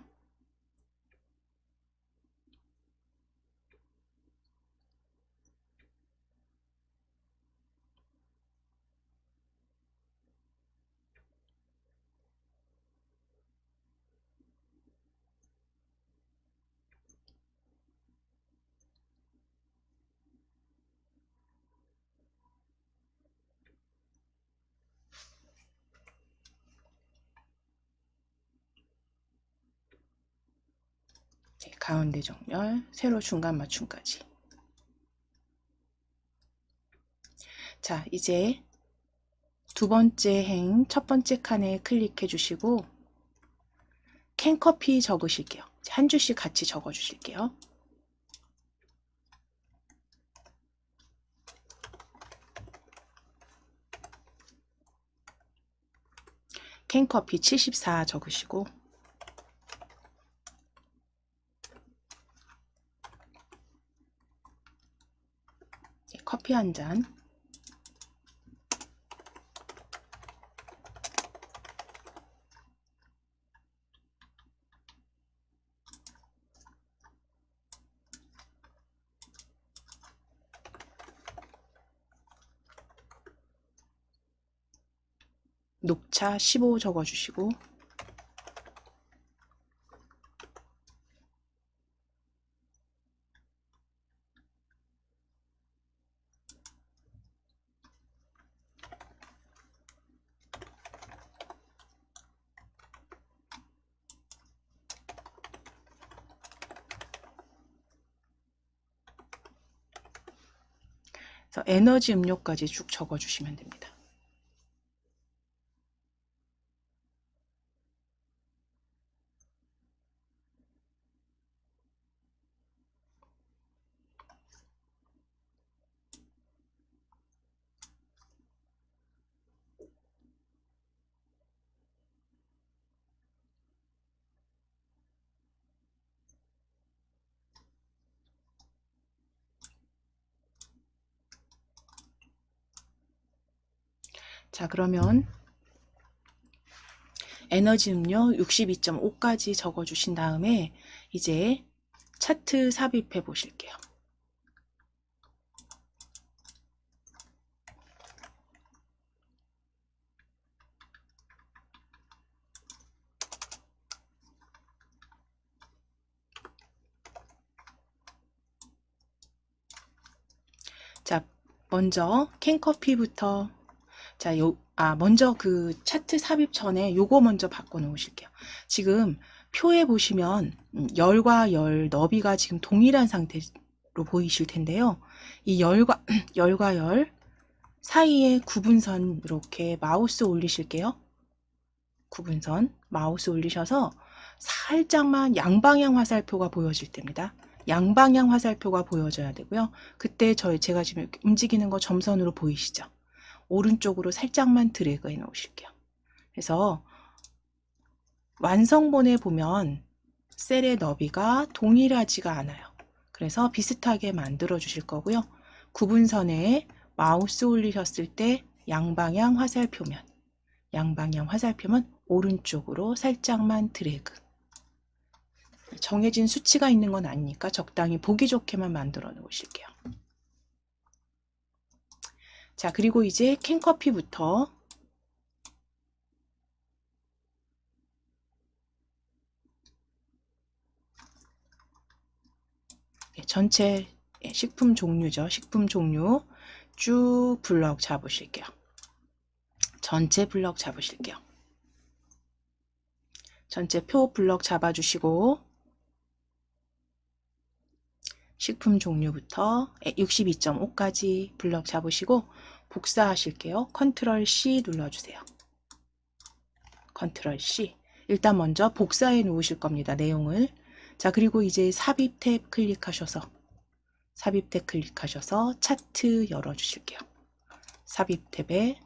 가운데 정렬, 세로 중간 맞춤까지. 자, 이제 두 번째 행, 첫 번째 칸에 클릭해 주시고 캔커피 적으실게요. 한 줄씩 같이 적어 주실게요. 캔커피 74 적으시고 커피 한 잔. 녹차 15 적어주시고 그래서 에너지 음료까지 쭉 적어주시면 됩니다. 자, 그러면 에너지 음료 62.5까지 적어주신 다음에 이제 차트 삽입해 보실게요. 자, 먼저 캔커피부터 자, 먼저 그 차트 삽입 전에 요거 먼저 바꿔 놓으실게요. 지금 표에 보시면 열과 열 너비가 지금 동일한 상태로 보이실 텐데요. 이 열과 열과 열 사이에 구분선 이렇게 마우스 올리실게요. 구분선 마우스 올리셔서 살짝만 양방향 화살표가 보여질 때입니다. 양방향 화살표가 보여져야 되고요. 그때 제가 지금 이렇게 움직이는 거 점선으로 보이시죠? 오른쪽으로 살짝만 드래그 해 놓으실게요. 그래서 완성본에 보면 셀의 너비가 동일하지가 않아요. 그래서 비슷하게 만들어 주실 거고요. 구분선에 마우스 올리셨을 때 양방향 화살표면 오른쪽으로 살짝만 드래그. 정해진 수치가 있는 건 아니니까 적당히 보기 좋게만 만들어 놓으실게요. 자, 그리고 이제 캔커피부터 전체 식품 종류죠. 식품 종류 쭉 블럭 잡으실게요. 전체 블럭 잡으실게요. 전체 표 블럭 잡아주시고 식품 종류부터 62.5까지 블럭 잡으시고 복사하실게요. 컨트롤 C 눌러주세요. 컨트롤 C. 일단 먼저 복사해 놓으실 겁니다. 내용을. 자, 그리고 이제 삽입 탭 클릭하셔서 차트 열어주실게요. 삽입 탭에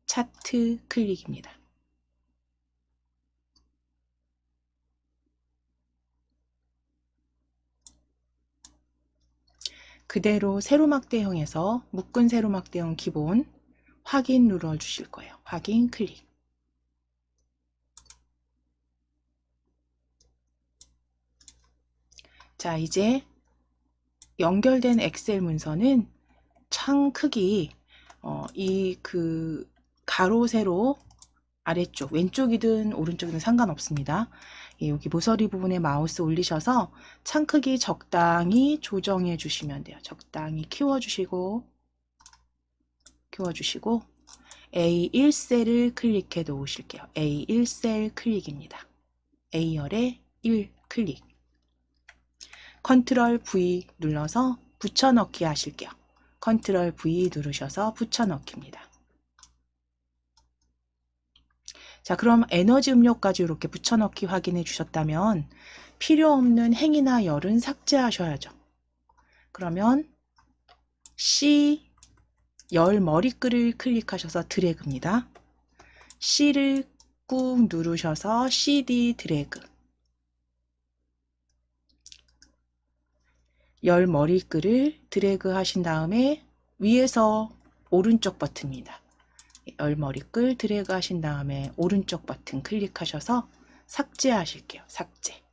차트 클릭입니다. 그대로 세로막대형에서 묶은 세로막대형 기본 확인 눌러주실 거예요. 확인 클릭. 자, 이제 연결된 엑셀 문서는 창 크기 이 가로 세로 아래쪽 왼쪽이든 오른쪽이든 상관없습니다. 여기 모서리 부분에 마우스 올리셔서 창 크기 적당히 조정해 주시면 돼요. 적당히 키워주시고 A1셀을 클릭해 놓으실게요. A1셀 클릭입니다. A열에 1 클릭. 컨트롤 V 눌러서 붙여넣기 하실게요. 컨트롤 V 누르셔서 붙여넣기입니다. 자, 그럼 에너지 음료까지 이렇게 붙여넣기 확인해 주셨다면 필요 없는 행이나 열은 삭제하셔야죠. 그러면 C 열 머리글을 클릭하셔서 드래그입니다. C를 꾹 누르셔서 CD 드래그. 열 머리글을 드래그 하신 다음에 위에서 오른쪽 버튼입니다. 열 머리글 드래그 하신 다음에 오른쪽 버튼 클릭하셔서 삭제하실게요. 삭제.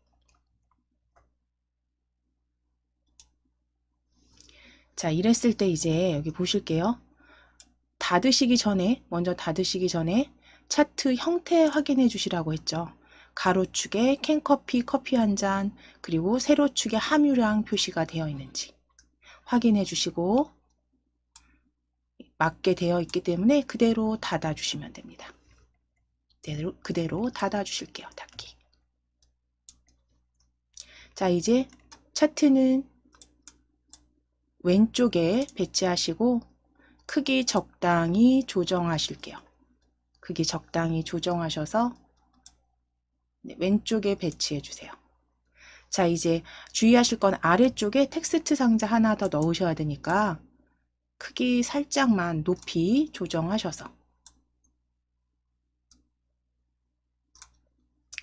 자, 이랬을 때 이제 여기 보실게요. 먼저 닫으시기 전에 차트 형태 확인해 주시라고 했죠. 가로축에 캔커피 커피 한 잔, 그리고 세로축에 함유량 표시가 되어 있는지 확인해 주시고 맞게 되어 있기 때문에 그대로 닫아 주시면 됩니다. 그대로 닫아 주실게요. 닫기. 자, 이제 차트는 왼쪽에 배치하시고 크기 적당히 조정하실게요. 크기 적당히 조정하셔서 왼쪽에 배치해 주세요. 자, 이제 주의하실 건 아래쪽에 텍스트 상자 하나 더 넣으셔야 되니까 크기 살짝만 높이 조정하셔서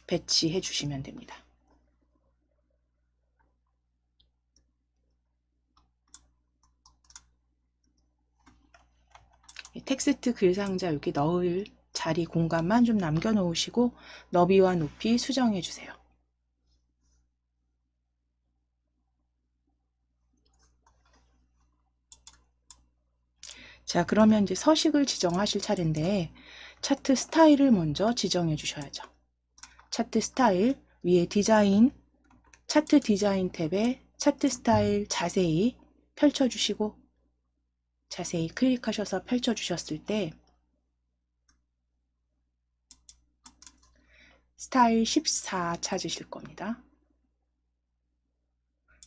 배치해 주시면 됩니다. 텍스트 글 상자 여기 넣을 자리 공간만 좀 남겨 놓으시고 너비와 높이 수정해 주세요. 자, 그러면 이제 서식을 지정하실 차례인데 차트 스타일을 먼저 지정해 주셔야죠. 차트 스타일 위에 디자인, 차트 디자인 탭에 차트 스타일 자세히 펼쳐주시고 자세히 클릭하셔서 펼쳐주셨을 때 스타일 14 찾으실 겁니다.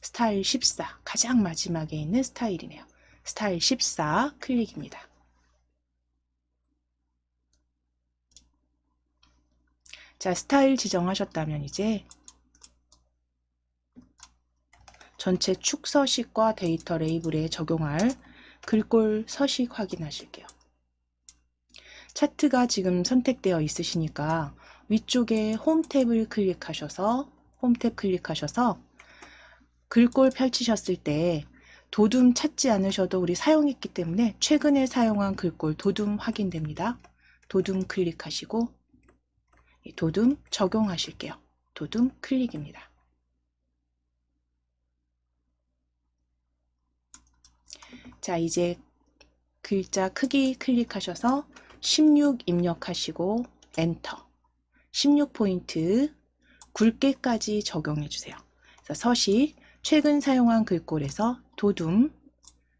스타일 14, 가장 마지막에 있는 스타일이네요. 스타일 14 클릭입니다. 자, 스타일 지정하셨다면 이제 전체 축 서식과 데이터 레이블에 적용할 글꼴 서식 확인하실게요. 차트가 지금 선택되어 있으시니까 위쪽에 홈 탭을 클릭하셔서 글꼴 펼치셨을 때 도둠 찾지 않으셔도 우리 사용했기 때문에 최근에 사용한 글꼴 도둠 확인됩니다. 도둠 클릭하시고 도둠 적용하실게요. 도둠 클릭입니다. 자, 이제 글자 크기 클릭하셔서 16 입력하시고 엔터. 16포인트 굵게까지 적용해 주세요. 그래서 서식 최근 사용한 글꼴에서 도둠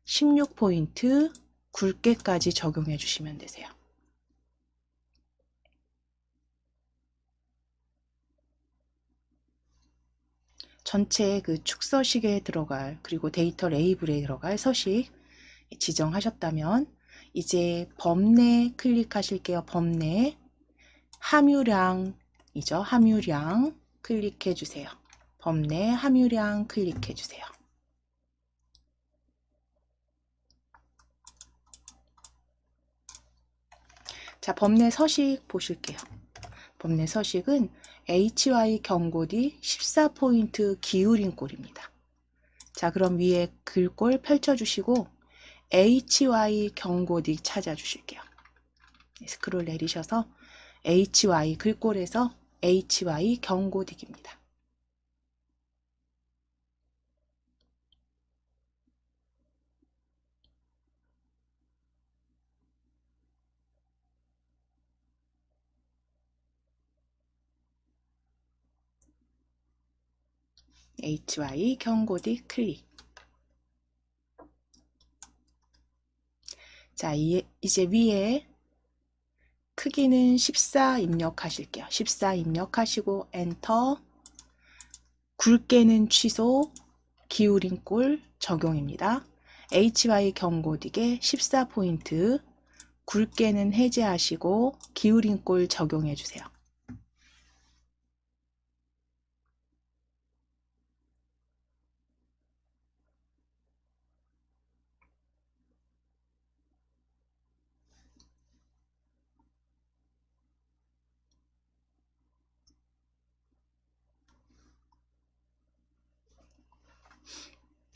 16포인트 굵게까지 적용해 주시면 되세요. 전체 그 축서식에 들어갈 그리고 데이터 레이블에 들어갈 서식 지정하셨다면 이제 범내 클릭하실게요. 범내 함유량이죠. 함유량 클릭해 주세요. 범내 함유량 클릭해 주세요. 자, 범내 서식 보실게요. 범내 서식은 HY 경고디 14포인트 기울인 꼴입니다. 자, 그럼 위에 글꼴 펼쳐주시고 HY 경고디 찾아주실게요. 스크롤 내리셔서 HY 글꼴에서 HY 경고딕입니다. HY 경고딕 클릭. 자, 이제 위에 크기는 14 입력하실게요. 14 입력하시고 엔터. 굵게는 취소, 기울인 꼴 적용입니다. HY 경고딕에 14포인트, 굵게는 해제하시고 기울인 꼴 적용해 주세요.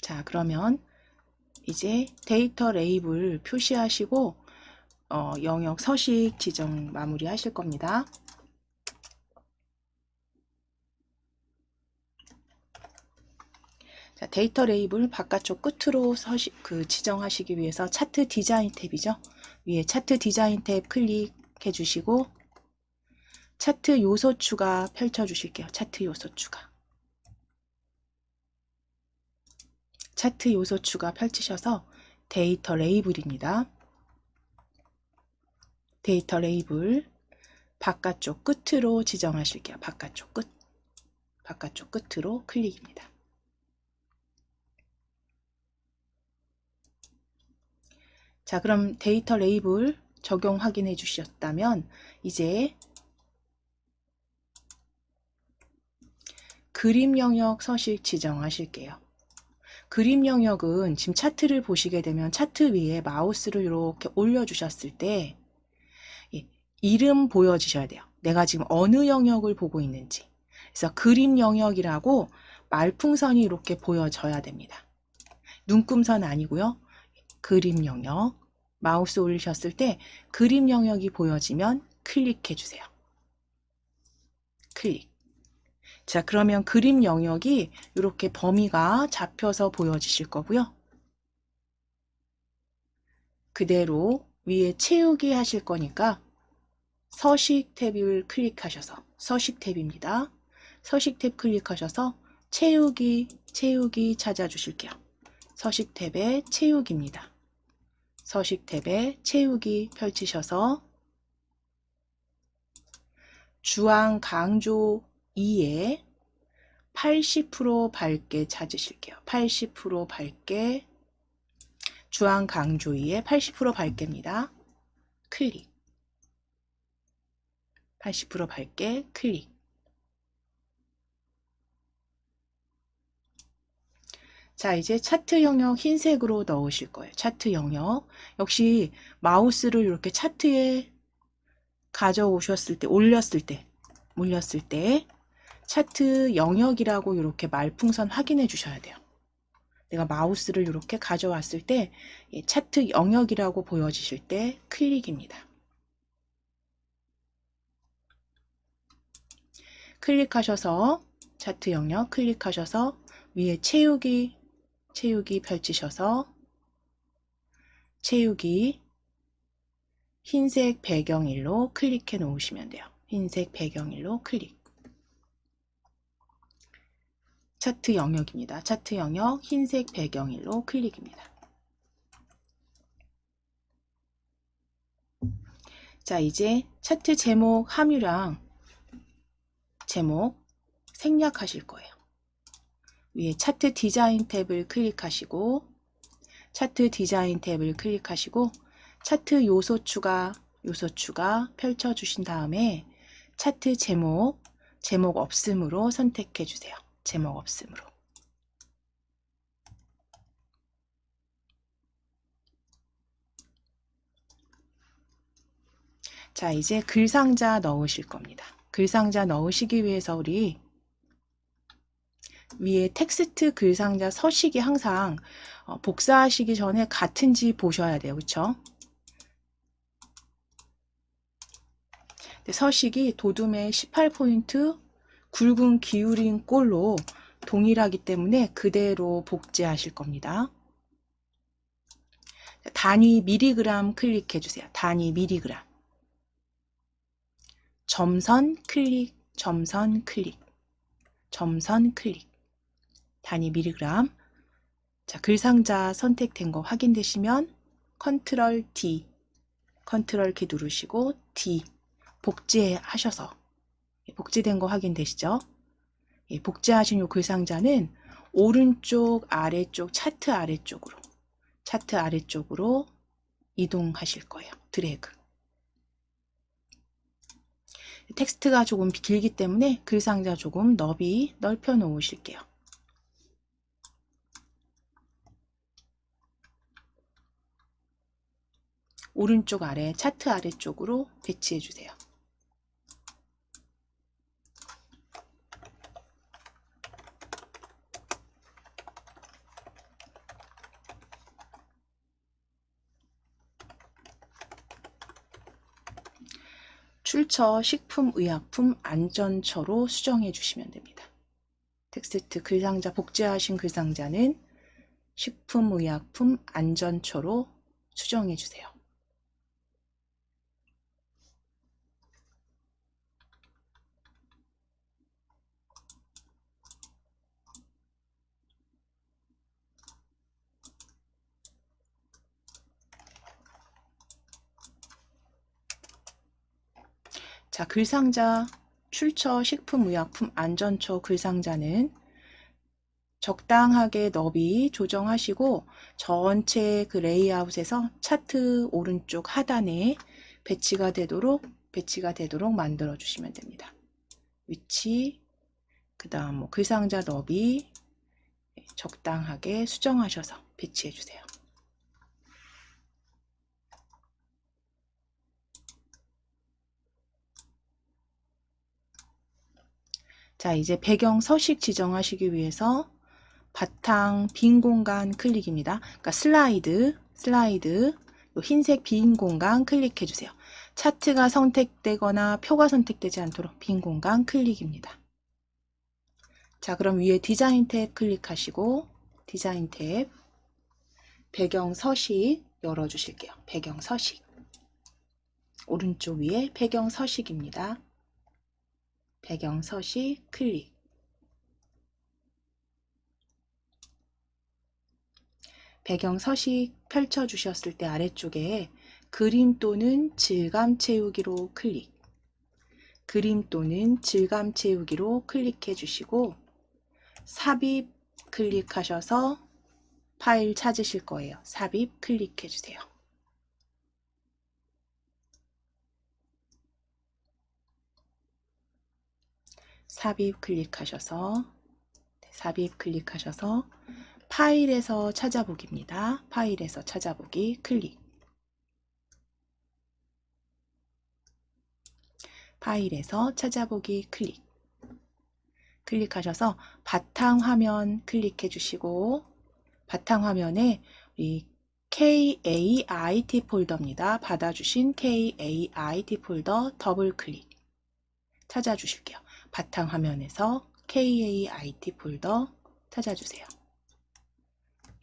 자, 그러면 이제 데이터 레이블 표시하시고 영역 서식 지정 마무리 하실 겁니다. 자, 데이터 레이블 바깥쪽 끝으로 지정하시기 위해서 차트 디자인 탭이죠. 위에 차트 디자인 탭 클릭해 주시고 차트 요소 추가 펼쳐 주실게요. 차트 요소 추가. 차트 요소 추가 펼치셔서 데이터 레이블입니다. 데이터 레이블 바깥쪽 끝으로 지정하실게요. 바깥쪽 끝으로 클릭입니다. 자, 그럼 데이터 레이블 적용 확인해 주셨다면 이제 그림 영역 서식 지정하실게요. 그림 영역은 지금 차트를 보시게 되면 차트 위에 마우스를 이렇게 올려주셨을 때 이름 보여주셔야 돼요. 내가 지금 어느 영역을 보고 있는지. 그래서 그림 영역이라고 말풍선이 이렇게 보여져야 됩니다. 눈금선 아니고요. 그림 영역. 마우스 올리셨을 때 그림 영역이 보여지면 클릭해 주세요. 클릭. 자, 그러면 그림 영역이 이렇게 범위가 잡혀서 보여지실 거고요. 그대로 위에 채우기 하실 거니까 서식 탭을 클릭하셔서 서식 탭입니다. 서식 탭 클릭하셔서 채우기 찾아주실게요. 서식 탭에 채우기입니다. 서식 탭에 채우기 펼치셔서 주황 강조 2에 80% 밝게 찾으실게요. 80% 밝게, 주황 강조 2에 80% 밝게입니다. 클릭. 80% 밝게 클릭. 자, 이제 차트 영역 흰색으로 넣으실 거예요. 차트 영역. 역시 마우스를 이렇게 차트에 가져오셨을 때, 올렸을 때 차트 영역이라고 이렇게 말풍선 확인해 주셔야 돼요. 내가 마우스를 이렇게 가져왔을 때 차트 영역이라고 보여지실 때 클릭입니다. 클릭하셔서 차트 영역 클릭하셔서 위에 채우기 펼치셔서 채우기 흰색 배경일로 클릭해 놓으시면 돼요. 흰색 배경일로 클릭. 차트 영역입니다. 차트 영역 흰색 배경일로 클릭입니다. 자, 이제 차트 제목 함유랑 제목 생략하실 거예요. 위에 차트 디자인 탭을 클릭하시고 차트 디자인 탭을 클릭하시고 차트 요소 추가 펼쳐 주신 다음에 차트 제목 없음으로 선택해 주세요. 제목 없음으로. 자, 이제 글상자 넣으실 겁니다. 글상자 넣으시기 위해서 우리 위에 텍스트 글상자 서식이 항상 복사하시기 전에 같은지 보셔야 돼요. 그렇죠? 서식이 도둠의 18포인트 굵은 기울인 꼴로 동일하기 때문에 그대로 복제하실 겁니다. 단위 미리그램 클릭해 주세요. 단위 미리그램. 점선 클릭, 점선 클릭, 점선 클릭. 단위 미리그램. 자, 글상자 선택된 거 확인되시면 컨트롤 D, 컨트롤 키 누르시고 D 복제하셔서 복제된 거 확인되시죠? 복제하신 이 글상자는 오른쪽 아래쪽 차트 아래쪽으로 이동하실 거예요. 드래그. 텍스트가 조금 길기 때문에 글상자 조금 너비 넓혀 놓으실게요. 오른쪽 아래 차트 아래쪽으로 배치해 주세요. 출처 식품의약품 안전처로 수정해 주시면 됩니다. 텍스트 글상자 복제하신 글상자는 식품의약품 안전처로 수정해 주세요. 자, 글상자 출처 식품의약품 안전처 글상자는 적당하게 너비 조정하시고 전체 그 레이아웃에서 차트 오른쪽 하단에 배치가 되도록 만들어 주시면 됩니다. 위치, 그 다음 뭐 글상자 너비 적당하게 수정하셔서 배치해 주세요. 자, 이제 배경 서식 지정하시기 위해서 바탕 빈 공간 클릭입니다. 그러니까 슬라이드 흰색 빈 공간 클릭해 주세요. 차트가 선택되거나 표가 선택되지 않도록 빈 공간 클릭입니다. 자, 그럼 위에 디자인 탭 클릭하시고 디자인 탭 배경 서식 열어 주실게요. 배경 서식 오른쪽 위에 배경 서식입니다. 배경 서식 클릭. 배경 서식 펼쳐 주셨을 때 아래쪽에 그림 또는 질감 채우기로 클릭. 그림 또는 질감 채우기로 클릭해 주시고 삽입 클릭하셔서 파일 찾으실 거예요. 삽입 클릭해 주세요. 삽입 클릭하셔서 파일에서 찾아보기입니다. 파일에서 찾아보기 클릭. 파일에서 찾아보기 클릭. 클릭하셔서 바탕화면 클릭해 주시고 바탕화면에 우리 KAIT 폴더입니다. 받아주신 KAIT 폴더 더블 클릭 찾아주실게요. 바탕화면에서 KAIT 폴더 찾아주세요.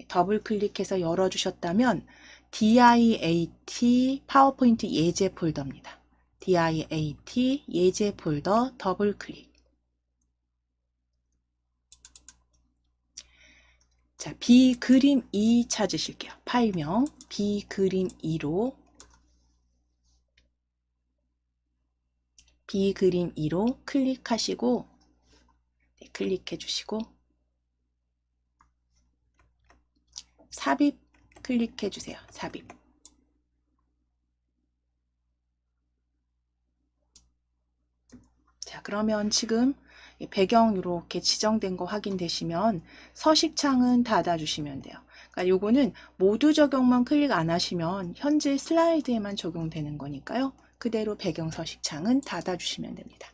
더블 클릭해서 열어주셨다면 DIAT 파워포인트 예제 폴더입니다. DIAT 예제 폴더 더블 클릭. 자, 비그림 2 찾으실게요. 파일명 비그림 2로 클릭하시고 클릭해 주시고 삽입 클릭해 주세요. 삽입. 자, 그러면 지금 배경 이렇게 지정된 거 확인되시면 서식창은 닫아주시면 돼요. 그러니까 요거는 모두 적용만 클릭 안 하시면 현재 슬라이드에만 적용되는 거니까요. 그대로 배경 서식창은 닫아주시면 됩니다.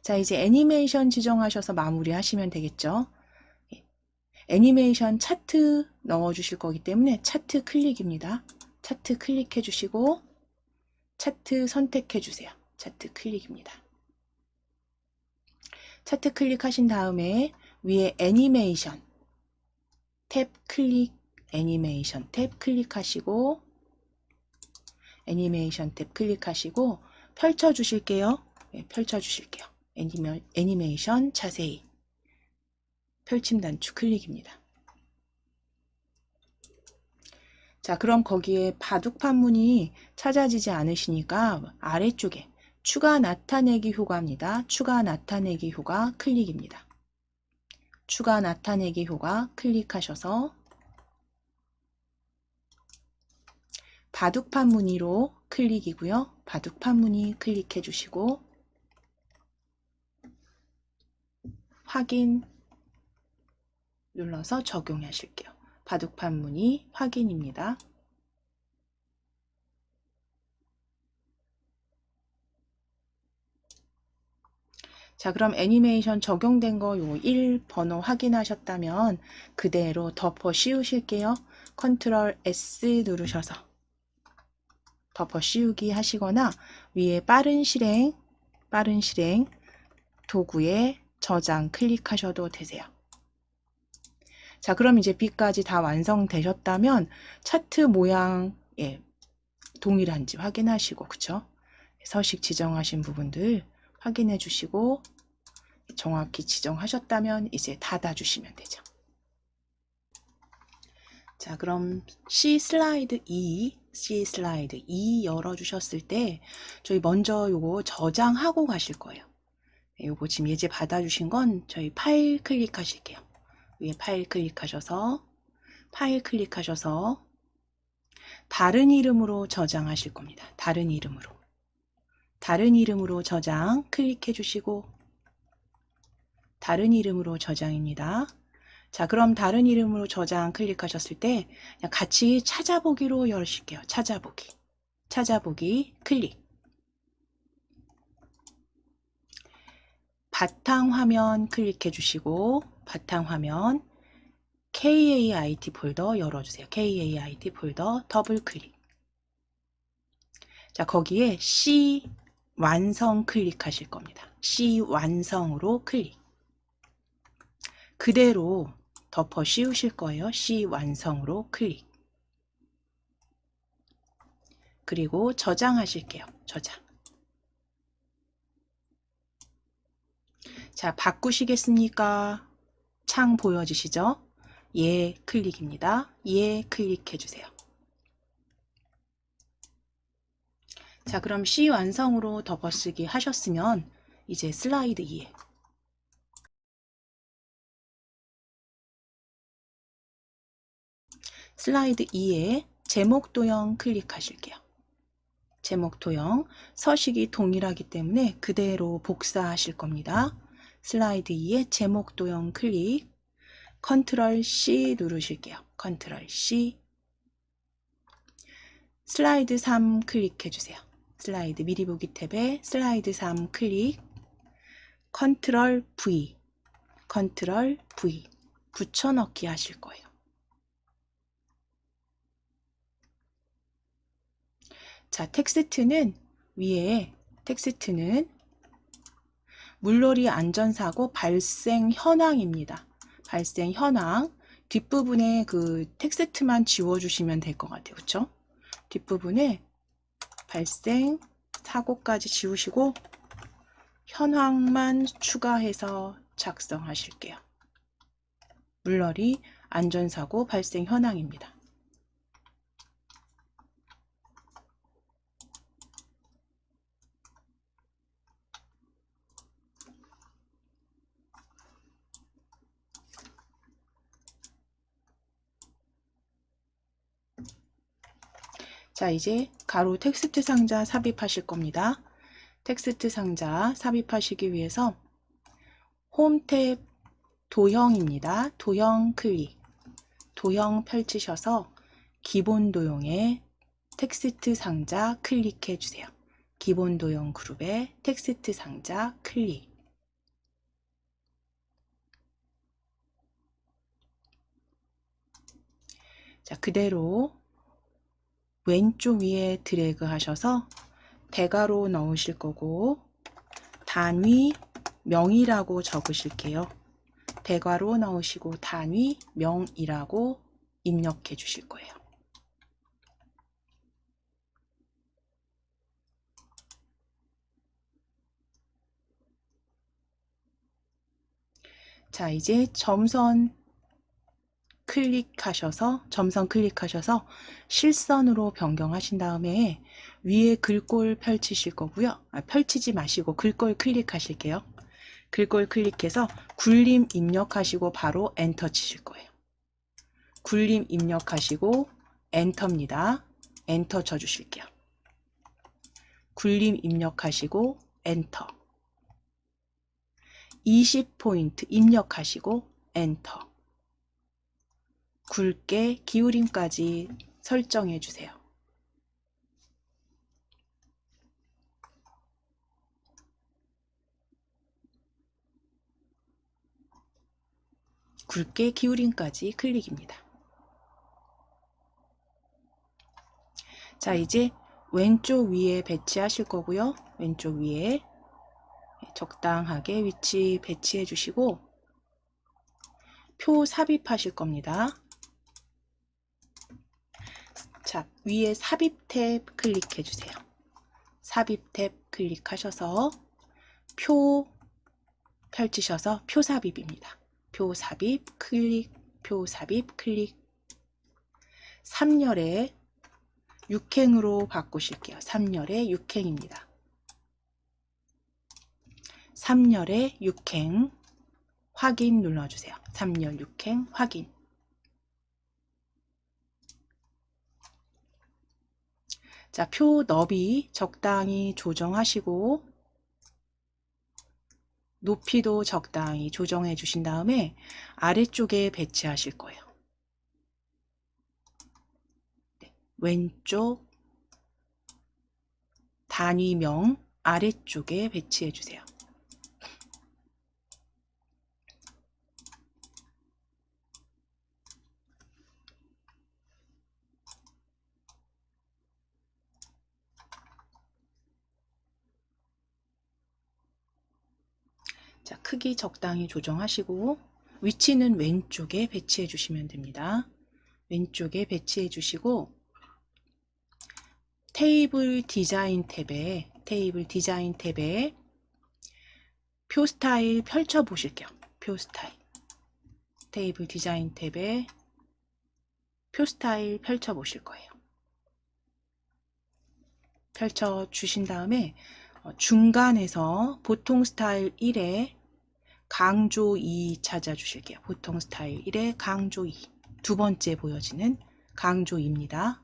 자, 이제 애니메이션 지정하셔서 마무리하시면 되겠죠. 애니메이션 차트 넣어주실 거기 때문에 차트 클릭입니다. 차트 클릭해 주시고 차트 선택해 주세요. 차트 클릭입니다. 차트 클릭하신 다음에 위에 애니메이션 탭 클릭, 애니메이션 탭 클릭하시고 펼쳐 주실게요. 네, 펼쳐 주실게요. 애니메이션 자세히 펼침 단추 클릭입니다. 자, 그럼 거기에 바둑 판문이 찾아지지 않으시니까 아래쪽에 추가 나타내기 효과입니다. 추가 나타내기 효과 클릭입니다. 추가 나타내기 효과 클릭하셔서 바둑판 무늬로 클릭이고요. 바둑판 무늬 클릭해 주시고 확인 눌러서 적용하실게요. 바둑판 무늬 확인입니다. 자, 그럼 애니메이션 적용된 거 요 1 번호 확인하셨다면 그대로 덮어 씌우실게요. 컨트롤 S 누르셔서 덮어 씌우기 하시거나 위에 빠른 실행 도구에 저장 클릭하셔도 되세요. 자, 그럼 이제 B까지 다 완성되셨다면 차트 모양에 동일한지 확인하시고, 그쵸? 서식 지정하신 부분들 확인해 주시고 정확히 지정하셨다면 이제 닫아주시면 되죠. 자, 그럼 C 슬라이드 2 열어주셨을 때 저희 먼저 요거 저장하고 가실 거예요. 요거 지금 예제 받아주신 건 저희 파일 클릭하실게요. 위에 파일 클릭하셔서 다른 이름으로 저장하실 겁니다. 다른 이름으로 저장 클릭해 주시고 다른 이름으로 저장입니다. 자, 그럼 다른 이름으로 저장 클릭하셨을 때 그냥 같이 찾아보기로 열으실게요. 찾아보기 클릭. 바탕화면 클릭해 주시고 바탕화면 KAIT 폴더 열어주세요. KAIT 폴더 더블 클릭. 자, 거기에 C 완성 클릭하실 겁니다. C 완성으로 클릭. 그대로 덮어 씌우실 거예요. C 완성으로 클릭. 그리고 저장하실게요. 저장. 자, 바꾸시겠습니까? 창 보여지시죠? 예 클릭입니다. 예 클릭해 주세요. 자, 그럼 C 완성으로 덮어쓰기 하셨으면 이제 슬라이드 2에 제목 도형 클릭하실게요. 제목 도형 서식이 동일하기 때문에 그대로 복사하실 겁니다. 슬라이드 2에 제목 도형 클릭, 컨트롤 C 누르실게요. 컨트롤 C. 슬라이드 3 클릭해 주세요. 슬라이드 미리 보기 탭에 슬라이드 3 클릭, 컨트롤 V 붙여넣기 하실 거예요. 자, 텍스트는 물놀이 안전사고 발생 현황입니다. 발생 현황 뒷부분에 그 텍스트만 지워주시면 될 것 같아요. 그렇죠? 뒷부분에 발생 사고까지 지우시고 현황만 추가해서 작성하실게요. 물놀이 안전사고 발생 현황입니다. 자, 이제 가로 텍스트 상자 삽입하실 겁니다. 텍스트 상자 삽입하시기 위해서 홈 탭 도형입니다. 도형 클릭. 도형 펼치셔서 기본 도형에 텍스트 상자 클릭해 주세요. 기본 도형 그룹에 텍스트 상자 클릭. 자, 그대로 왼쪽 위에 드래그 하셔서 대괄호 넣으실 거고 단위 명이라고 적으실게요. 대괄호 넣으시고 단위 명이라고 입력해 주실 거예요. 자, 이제 점선 점선 클릭하셔서 실선으로 변경하신 다음에 위에 글꼴 펼치실 거고요. 펼치지 마시고 글꼴 클릭하실게요. 글꼴 클릭해서 굴림 입력하시고 바로 엔터 치실 거예요. 굴림 입력하시고 엔터입니다. 엔터 쳐주실게요. 굴림 입력하시고 엔터. 20포인트 입력하시고 엔터. 굵게 기울임까지 설정해 주세요. 굵게 기울임까지 클릭입니다. 자, 이제 왼쪽 위에 배치하실 거고요. 왼쪽 위에 적당하게 위치 배치해 주시고 표 삽입하실 겁니다. 자, 위에 삽입 탭 클릭해 주세요. 삽입 탭 클릭하셔서 표 펼치셔서 표 삽입입니다. 표 삽입 클릭, 표 삽입 클릭. 3열에 6행으로 바꾸실게요. 3열에 6행입니다. 3열에 6행 확인 눌러주세요. 3열 6행 확인. 자, 표 너비 적당히 조정하시고 높이도 적당히 조정해 주신 다음에 아래쪽에 배치하실 거예요. 네, 왼쪽 단위명 아래쪽에 배치해 주세요. 자, 크기 적당히 조정하시고 위치는 왼쪽에 배치해 주시면 됩니다. 왼쪽에 배치해 주시고 테이블 디자인 탭에 표 스타일 펼쳐 보실게요. 표 스타일. 테이블 디자인 탭에 표 스타일 펼쳐 보실 거예요. 펼쳐 주신 다음에 중간에서 보통 스타일 1에 강조 2 찾아 주실게요. 보통 스타일 1에 강조 2. 두 번째 보여지는 강조 2입니다.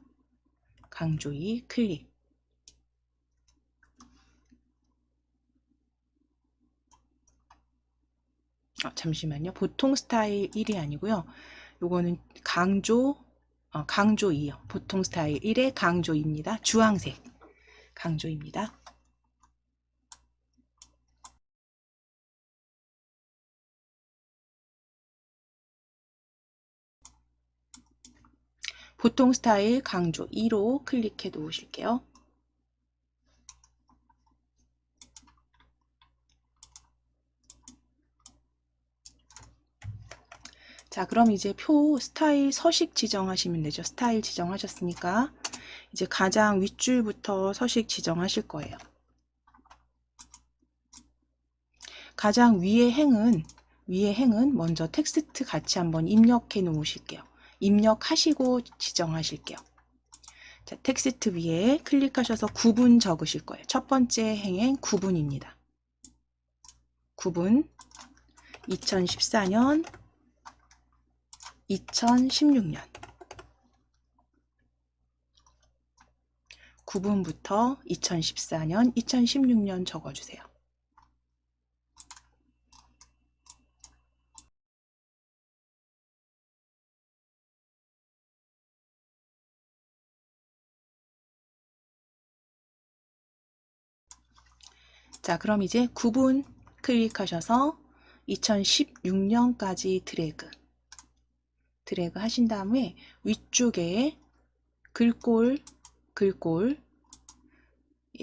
강조 2 클릭. 잠시만요. 보통 스타일 1이 아니고요. 요거는 강조 2요. 보통 스타일 1에 강조 2입니다. 주황색 강조입니다. 보통 스타일 강조 2로 클릭해 놓으실게요. 자, 그럼 이제 표 스타일 서식 지정하시면 되죠. 스타일 지정하셨으니까 이제 가장 윗줄부터 서식 지정하실 거예요. 가장 위에 행은 먼저 텍스트 같이 한번 입력해 놓으실게요. 입력하시고 지정하실게요. 자, 텍스트 위에 클릭하셔서 구분 적으실 거예요. 첫 번째 행은 구분입니다. 구분 2014년 2016년 구분부터 2014년 2016년 적어주세요. 자, 그럼 이제 구분 클릭하셔서 2016년까지 드래그 하신 다음에 위쪽에 글꼴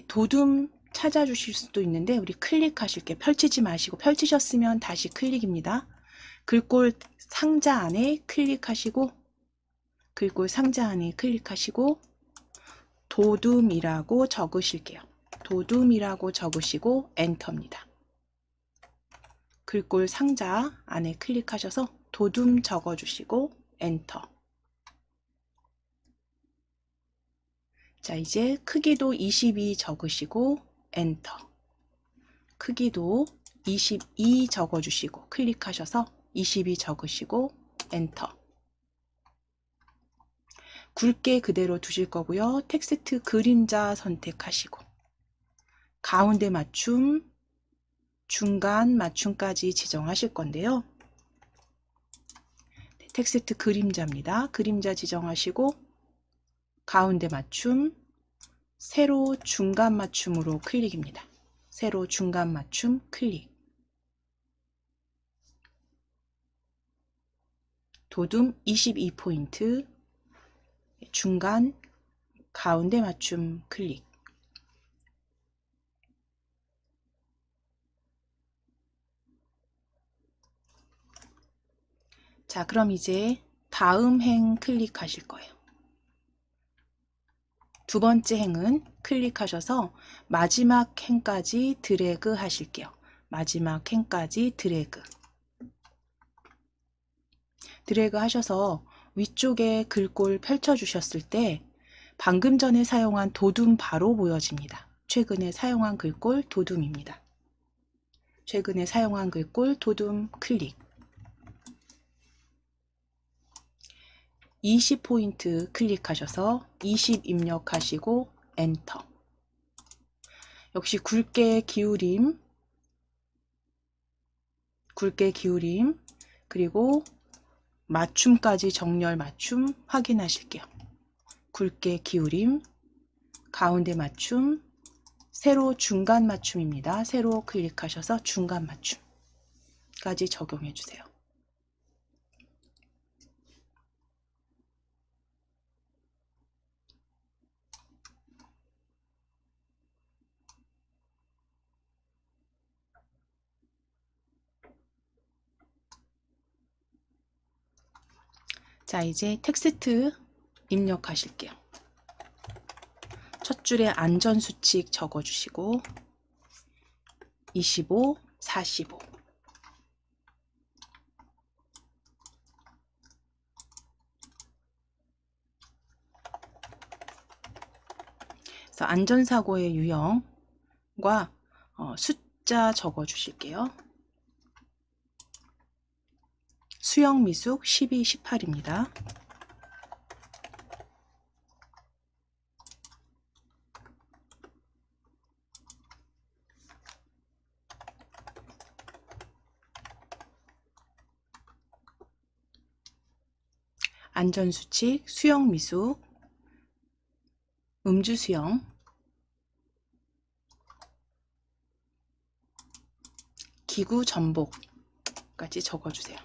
도둠 찾아주실 수도 있는데 우리 클릭하실게요. 펼치지 마시고 펼치셨으면 다시 클릭입니다. 글꼴 상자 안에 클릭하시고 도둠이라고 적으실게요. 도둠이라고 적으시고 엔터입니다. 글꼴 상자 안에 클릭하셔서 도둠 적어주시고 엔터. 자, 이제 크기도 22 적으시고 엔터. 크기도 22 적어주시고 클릭하셔서 22 적으시고 엔터. 굵게 그대로 두실 거고요. 텍스트 그림자 선택하시고 가운데 맞춤, 중간 맞춤까지 지정하실 건데요. 텍스트 그림자입니다. 그림자 지정하시고 가운데 맞춤, 세로 중간 맞춤으로 클릭입니다. 세로 중간 맞춤 클릭. 도둠 22포인트, 중간, 가운데 맞춤 클릭. 자, 그럼 이제 다음 행 클릭하실 거예요. 두 번째 행은 클릭하셔서 마지막 행까지 드래그 하실게요. 마지막 행까지 드래그. 드래그 하셔서 위쪽에 글꼴 펼쳐 주셨을 때 방금 전에 사용한 도둠 바로 보여집니다. 최근에 사용한 글꼴 도둠입니다. 최근에 사용한 글꼴 도둠 클릭. 20포인트 클릭하셔서 20 입력하시고 엔터. 역시 굵게 기울임, 그리고 맞춤까지 정렬 맞춤 확인하실게요. 굵게 기울임, 가운데 맞춤, 세로 중간 맞춤입니다. 세로 클릭하셔서 중간 맞춤까지 적용해 주세요. 자, 이제 텍스트 입력하실게요. 첫 줄에 안전수칙 적어주시고 25, 45. 그래서 안전사고의 유형과 숫자 적어주실게요. 수영 미숙 12, 18입니다. 안전수칙, 수영 미숙, 음주수영, 기구 전복까지 적어주세요.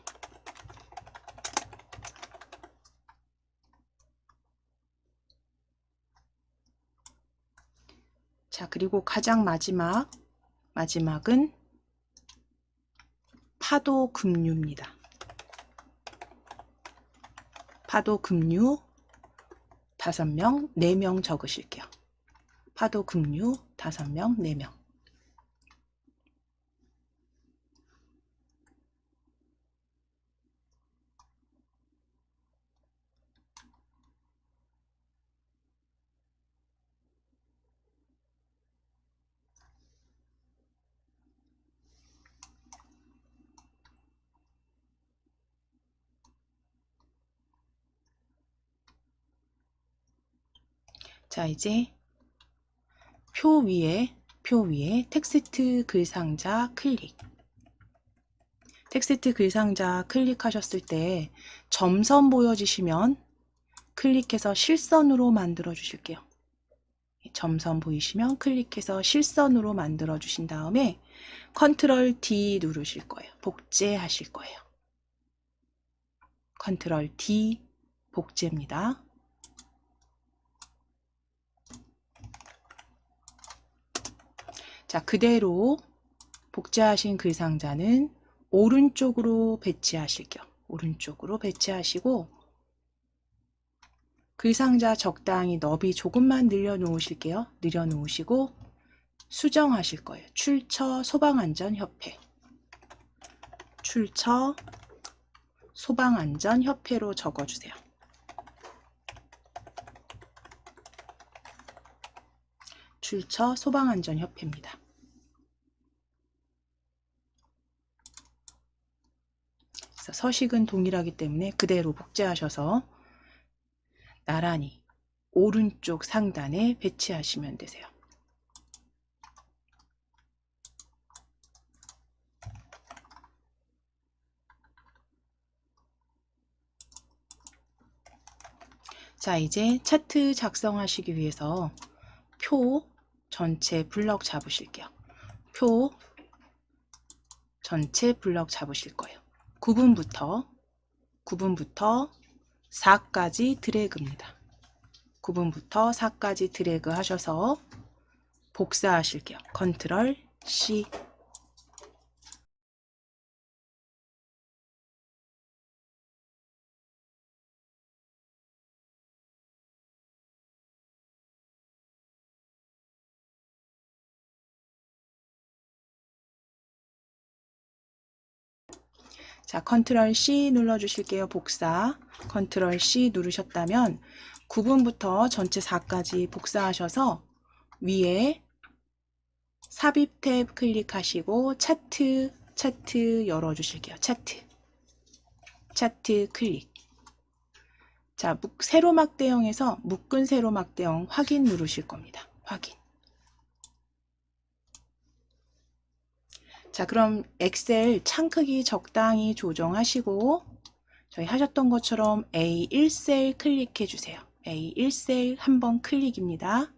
자, 그리고 가장 마지막은 파도 급류입니다. 파도 급류 5명, 4명 적으실게요. 파도 급류 5명, 4명. 자, 이제 표 위에 텍스트 글상자 클릭. 텍스트 글상자 클릭하셨을 때 점선 보여지시면 클릭해서 실선으로 만들어 주실게요. 점선 보이시면 클릭해서 실선으로 만들어 주신 다음에 컨트롤 D 누르실 거예요. 복제하실 거예요. 컨트롤 D 복제입니다. 자, 그대로 복제하신 글상자는 오른쪽으로 배치하실게요. 오른쪽으로 배치하시고 글상자 적당히 너비 조금만 늘려놓으실게요. 늘려놓으시고 수정하실 거예요. 출처 소방안전협회. 출처 소방안전협회로 적어주세요. 출처 소방안전협회입니다. 그래서 서식은 동일하기 때문에 그대로 복제하셔서 나란히 오른쪽 상단에 배치하시면 되세요. 자, 이제 차트 작성하시기 위해서 표 전체 블럭 잡으실게요. 표 전체 블럭 잡으실 거예요. 9분부터 4까지 드래그입니다. 9분부터 4까지 드래그 하셔서 복사하실게요. 컨트롤 C. 자, 컨트롤 C 눌러 주실게요. 복사. 컨트롤 C 누르셨다면 9분부터 전체 4까지 복사하셔서 위에 삽입 탭 클릭하시고 차트 열어 주실게요. 차트 클릭. 자, 세로막 대형에서 묶은 세로막 대형 확인 누르실 겁니다. 확인. 자, 그럼 엑셀 창 크기 적당히 조정하시고 저희 하셨던 것처럼 A1셀 클릭해 주세요. A1셀 한번 클릭입니다.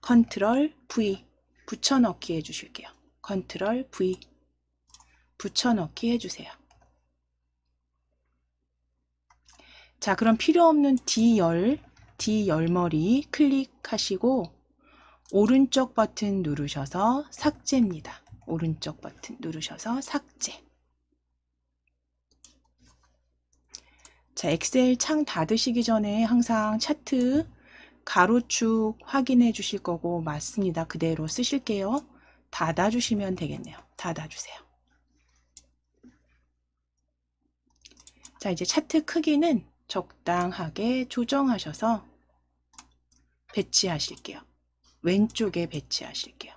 컨트롤 V 붙여넣기 해주실게요. 컨트롤 V 붙여넣기 해주세요. 자, 그럼 필요없는 D열머리 클릭하시고 오른쪽 버튼 누르셔서 삭제입니다. 오른쪽 버튼 누르셔서 삭제. 자, 엑셀 창 닫으시기 전에 항상 차트 가로축 확인해 주실 거고 맞습니다. 그대로 쓰실게요. 닫아주시면 되겠네요. 닫아주세요. 자, 이제 차트 크기는 적당하게 조정하셔서 배치하실게요. 왼쪽에 배치하실게요.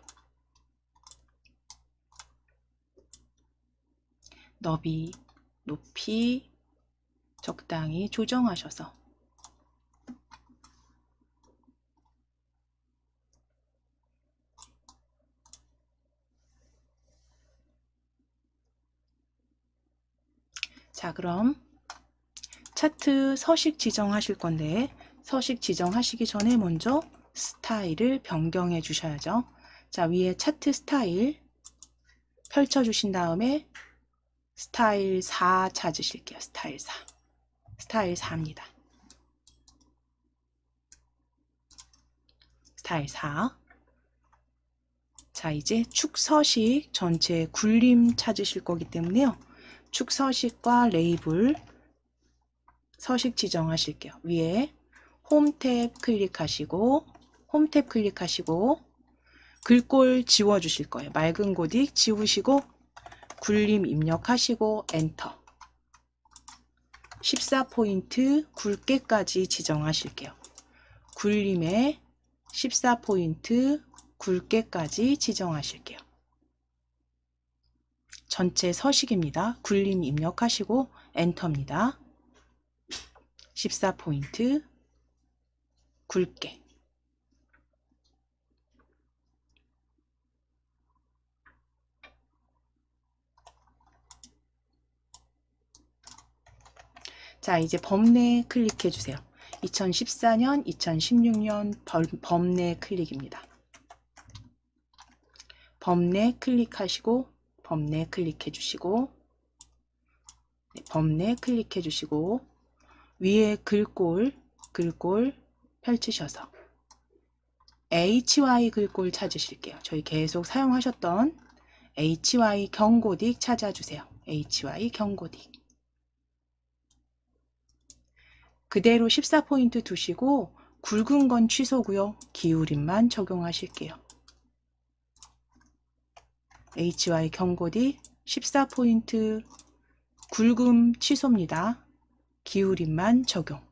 너비, 높이 적당히 조정하셔서 자, 그럼 차트 서식 지정하실 건데 서식 지정하시기 전에 먼저 스타일을 변경해 주셔야죠. 자, 위에 차트 스타일 펼쳐 주신 다음에 스타일 4 찾으실게요. 스타일 4. 스타일 4입니다. 스타일 4. 자, 이제 축서식 전체 굴림 찾으실 거기 때문에요. 축서식과 레이블 서식 지정하실게요. 위에 홈 탭 클릭하시고 글꼴 지워주실 거예요. 맑은 고딕 지우시고 굴림 입력하시고 엔터. 14포인트 굵게까지 지정하실게요. 굴림에 14포인트 굵게까지 지정하실게요. 전체 서식입니다. 굴림 입력하시고 엔터입니다. 14포인트 굵게. 자, 이제 범내 클릭해 주세요. 2014년, 2016년 범내 클릭입니다. 범내 클릭하시고 범내 클릭해 주시고 범내 클릭해 주시고 위에 글꼴 펼치셔서 HY 글꼴 찾으실게요. 저희 계속 사용하셨던 HY 경고딕 찾아주세요. HY 경고딕. 그대로 14포인트 두시고 굵은 건 취소고요. 기울임만 적용하실게요. HY 경고딕 14포인트 굵음 취소입니다. 기울임만 적용.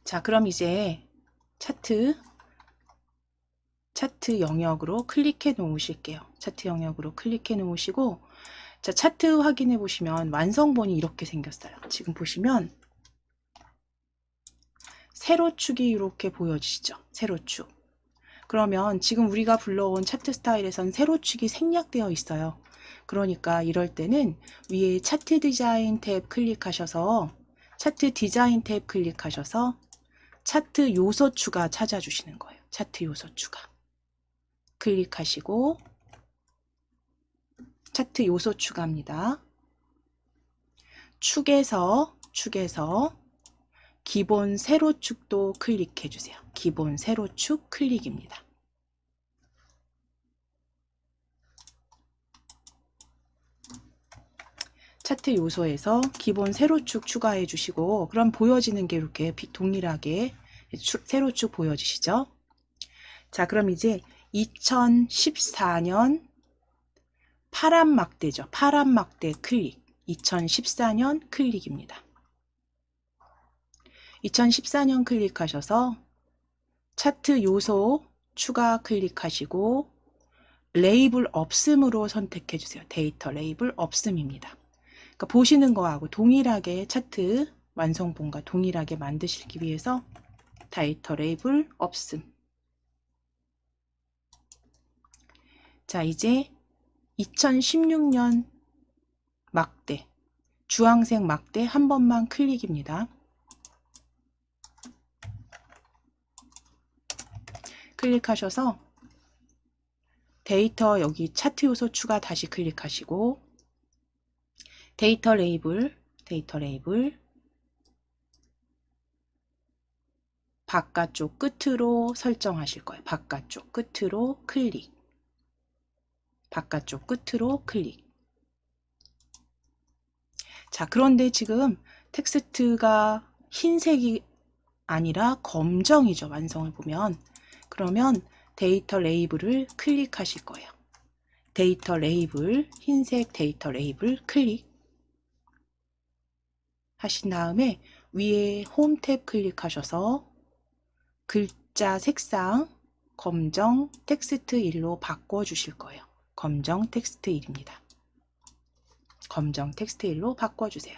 자, 그럼 이제 차트 영역으로 클릭해 놓으실게요. 차트 영역으로 클릭해 놓으시고, 자, 차트 확인해 보시면 완성본이 이렇게 생겼어요. 지금 보시면 세로축이 이렇게 보여지시죠? 세로축. 그러면 지금 우리가 불러온 차트 스타일에선 세로축이 생략되어 있어요. 그러니까 이럴 때는 위에 차트 디자인 탭 클릭하셔서 차트 디자인 탭 클릭하셔서 차트 요소 추가 찾아주시는 거예요. 차트 요소 추가. 클릭하시고 차트 요소 추가입니다. 축에서 기본 세로축도 클릭해 주세요. 기본 세로축 클릭입니다. 차트 요소에서 기본 세로축 추가해 주시고, 그럼 보여지는 게 이렇게 동일하게 세로축 보여지시죠? 자, 그럼 이제 2014년 파란 막대죠. 파란 막대 클릭. 2014년 클릭입니다. 2014년 클릭하셔서 차트 요소 추가 클릭하시고 레이블 없음으로 선택해 주세요. 데이터 레이블 없음입니다. 그러니까 보시는 거하고 동일하게 차트 완성본과 동일하게 만드시기 위해서 데이터 레이블 없음. 자, 이제 2016년 막대, 주황색 막대 한 번만 클릭입니다. 클릭하셔서 데이터 여기 차트 요소 추가 다시 클릭하시고 데이터 레이블 바깥쪽 끝으로 설정하실 거예요. 바깥쪽 끝으로 클릭. 바깥쪽 끝으로 클릭. 자, 그런데 지금 텍스트가 흰색이 아니라 검정이죠. 완성을 보면. 그러면 데이터 레이블을 클릭하실 거예요. 데이터 레이블, 흰색 데이터 레이블 클릭 하신 다음에 위에 홈 탭 클릭하셔서 글자 색상 검정 텍스트 1로 바꿔주실 거예요. 검정 텍스트 1입니다. 검정 텍스트 1로 바꿔주세요.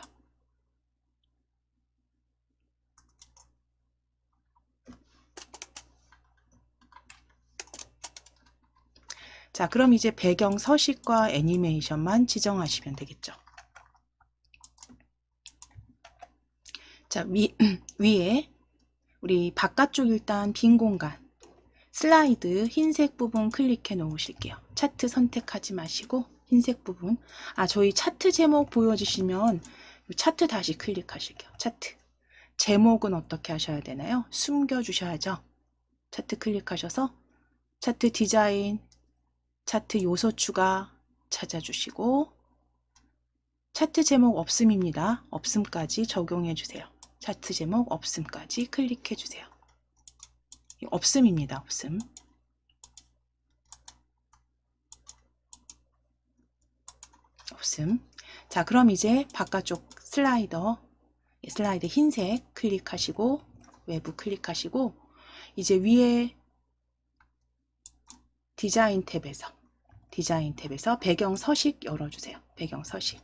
자, 그럼 이제 배경 서식과 애니메이션만 지정하시면 되겠죠. 자, 위에 우리 바깥쪽 일단 빈 공간 슬라이드 흰색 부분 클릭해 놓으실게요. 차트 선택하지 마시고 흰색 부분. 저희 차트 제목 보여주시면 차트 다시 클릭하실게요. 차트 제목은 어떻게 하셔야 되나요? 숨겨 주셔야죠. 차트 클릭하셔서 차트 디자인, 차트 요소 추가 찾아주시고 차트 제목 없음입니다. 없음까지 적용해 주세요. 차트 제목 없음까지 클릭해 주세요. 없음입니다. 없음. 없음. 자, 그럼 이제 바깥쪽 슬라이드 흰색 클릭하시고 외부 클릭하시고 이제 위에 디자인 탭에서 배경 서식 열어주세요. 배경 서식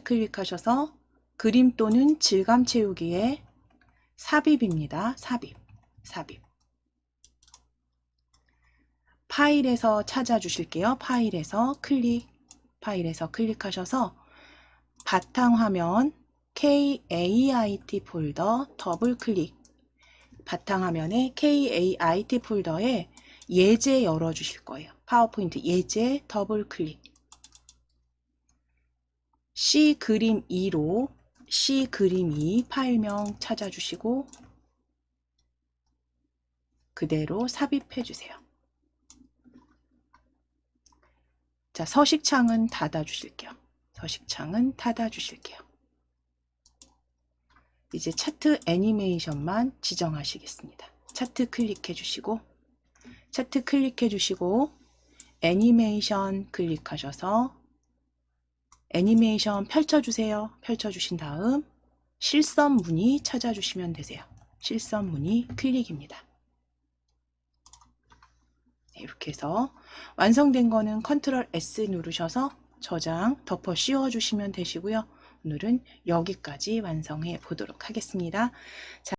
클릭하셔서 그림 또는 질감 채우기에 삽입입니다. 삽입. 파일에서 찾아주실게요. 파일에서 클릭하셔서 바탕화면 KAIT 폴더 더블 클릭. 바탕화면에 KAIT 폴더에 예제 열어주실 거예요. 파워포인트 예제 더블 클릭. C 그림 2로 C 그림 2 파일명 찾아주시고 그대로 삽입해 주세요. 자, 서식창은 닫아주실게요. 이제 차트 애니메이션만 지정하시겠습니다. 차트 클릭해 주시고 차트 클릭해 주시고 애니메이션 클릭하셔서 애니메이션 펼쳐주세요. 펼쳐주신 다음 실선 무늬 찾아주시면 되세요. 실선 무늬 클릭입니다. 이렇게 해서 완성된 거는 컨트롤 S 누르셔서 저장, 덮어 씌워 주시면 되시고요. 오늘은 여기까지 완성해 보도록 하겠습니다. 자,